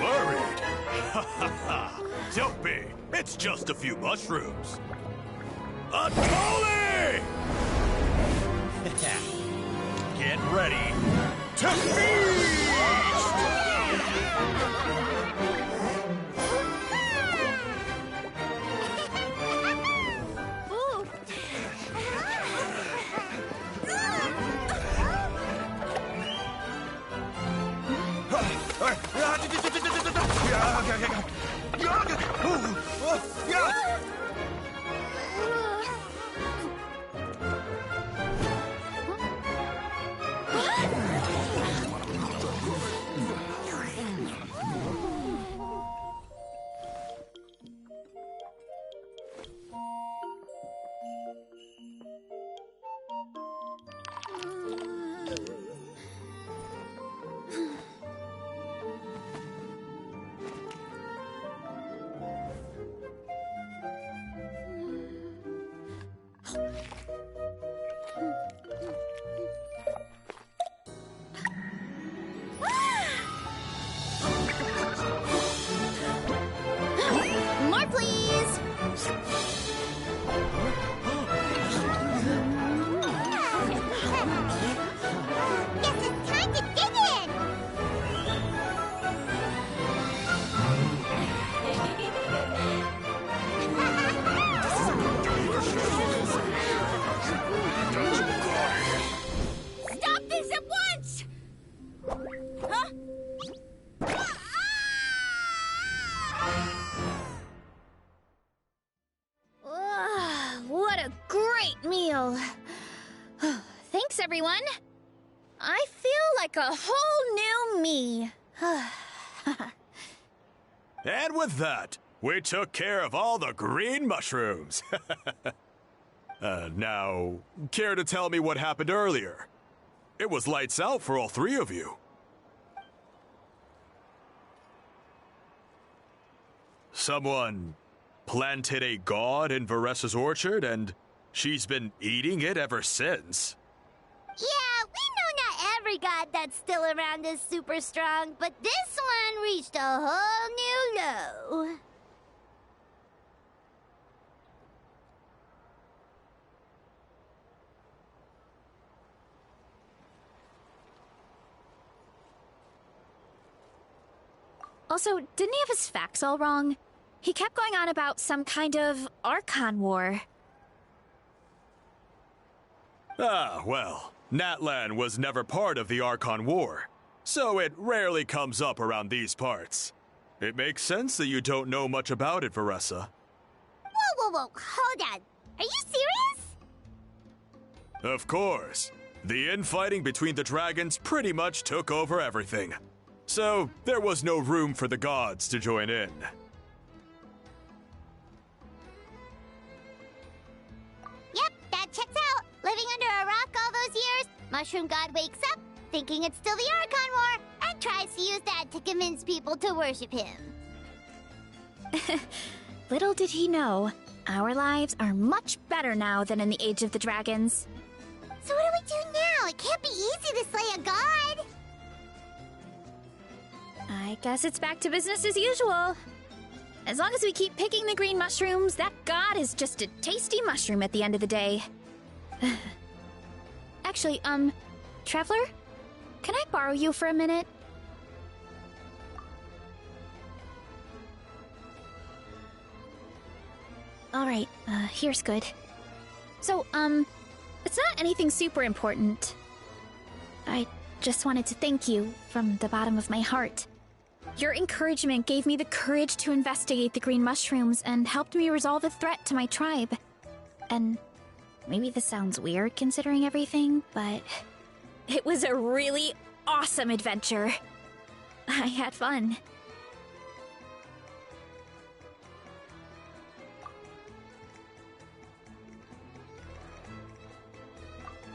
Worried? Ha ha ha! Don't be! It's just a few mushrooms! A Tolly! Get ready to feast! More, please! Guess it's time to dig in! Stop this at once! Huh? What a great meal! Thanks, everyone! I feel like a whole new me. And with that, we took care of all the green mushrooms. Now, care to tell me what happened earlier? It was lights out for all three of you. Someone planted a god in Varessa's orchard, and she's been eating it ever since. Yeah, we know not every god that's still around is super strong, but this one reached a whole new low. Also, didn't he have his facts all wrong? He kept going on about some kind of Archon War. Ah, well, Natlan was never part of the Archon War, so it rarely comes up around these parts. It makes sense that you don't know much about it, Varessa. Whoa, hold on. Are you serious? Of course. The infighting between the dragons pretty much took over everything. So, there was no room for the gods to join in. Yep, that checks out. Living under a rock all those years, Mushroom God wakes up, thinking it's still the Archon War, and tries to use that to convince people to worship him. Little did he know, our lives are much better now than in the Age of the Dragons. So what do we do now? It can't be easy to slay a god. I guess it's back to business as usual. As long as we keep picking the green mushrooms, that god is just a tasty mushroom at the end of the day. Actually, Traveler? Can I borrow you for a minute? Alright, here's good. So, it's not anything super important. I just wanted to thank you from the bottom of my heart. Your encouragement gave me the courage to investigate the green mushrooms and helped me resolve a threat to my tribe. And maybe this sounds weird considering everything, but it was a really awesome adventure. I had fun.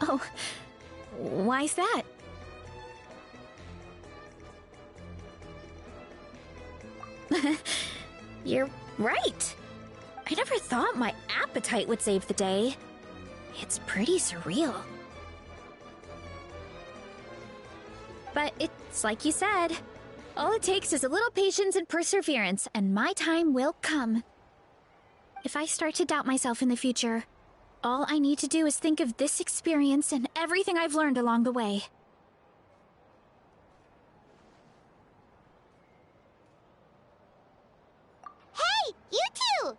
Oh, why's that? You're right. I never thought my appetite would save the day. It's pretty surreal. But it's like you said. All it takes is a little patience and perseverance, and my time will come. If I start to doubt myself in the future, all I need to do is think of this experience and everything I've learned along the way. Hey, you two!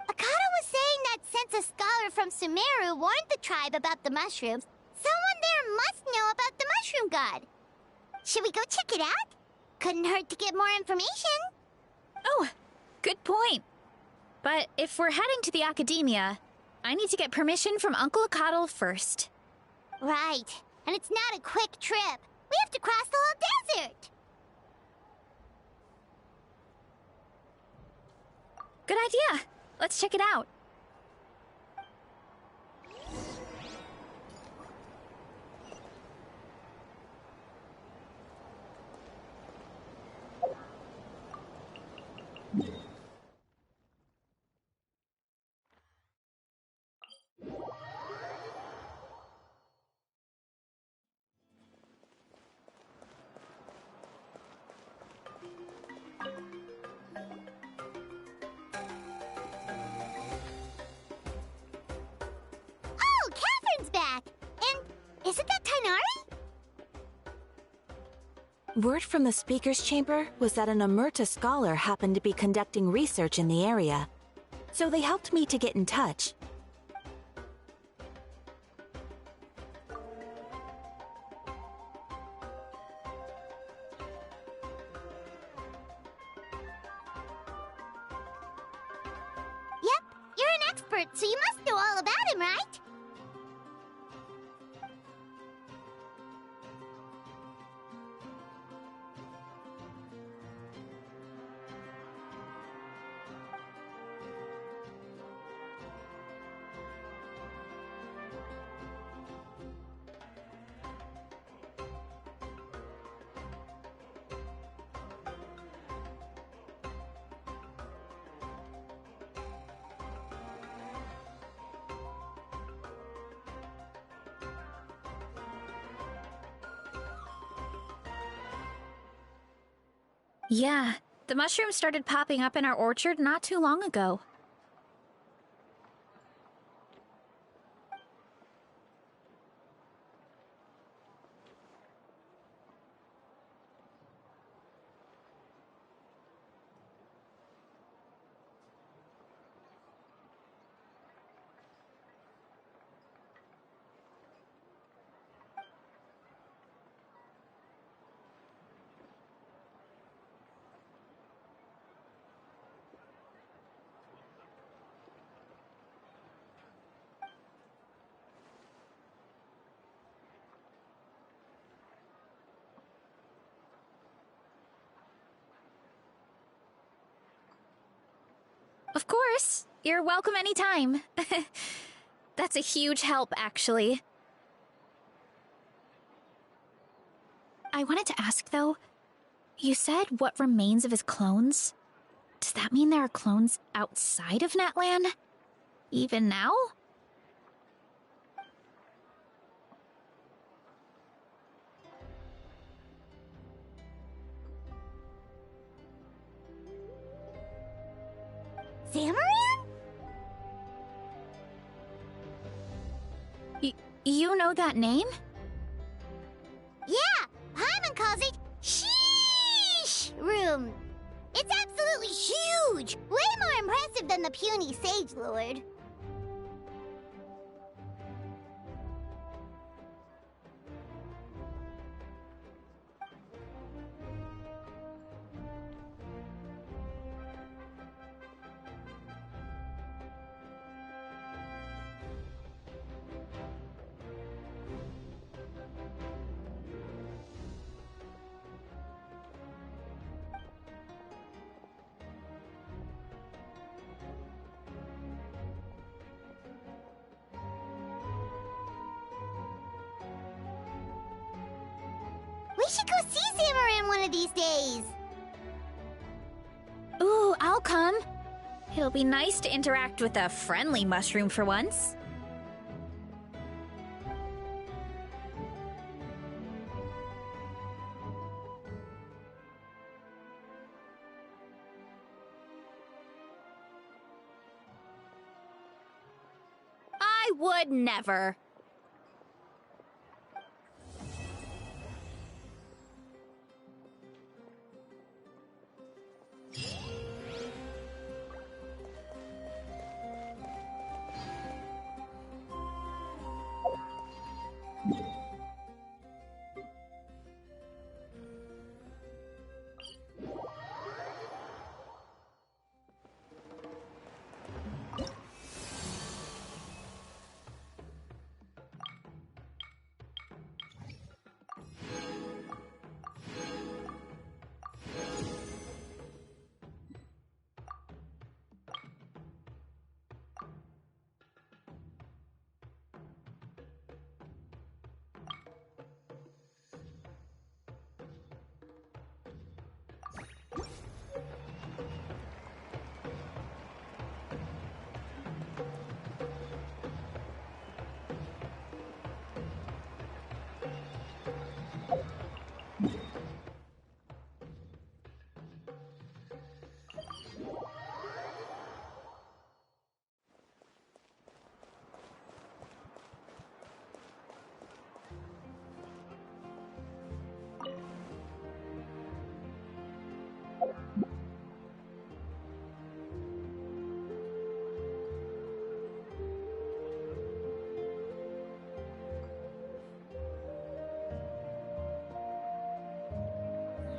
Akata was saying that since a scholar from Sumeru warned the tribe about the mushrooms, someone there must know about the mushroom god. Should we go check it out? Couldn't hurt to get more information. Oh, good point. But if we're heading to the academia, I need to get permission from Uncle Akatl first. Right. And it's not a quick trip. We have to cross the whole desert. Good idea. Let's check it out. Oh, Catherine's back! And isn't that Tainari? Word from the speaker's chamber was that an Omerta scholar happened to be conducting research in the area. So they helped me to get in touch. Yep, you're an expert, so you must know all about him, right? Yeah, the mushrooms started popping up in our orchard not too long ago. Of course. You're welcome anytime. That's a huge help, actually. I wanted to ask, though, you said what remains of his clones? Does that mean there are clones outside of Natlan? Even now? Zamaran? You know that name? Yeah, Paimon calls it Sheesh Room. It's absolutely huge! Way more impressive than the puny Sage Lord. We should go see Zamaran one of these days! Ooh, I'll come. It'll be nice to interact with a friendly mushroom for once. I would never.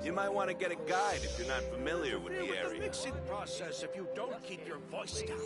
You might want to get a guide if you're not familiar with the area. The mixing process if you don't keep your voice down.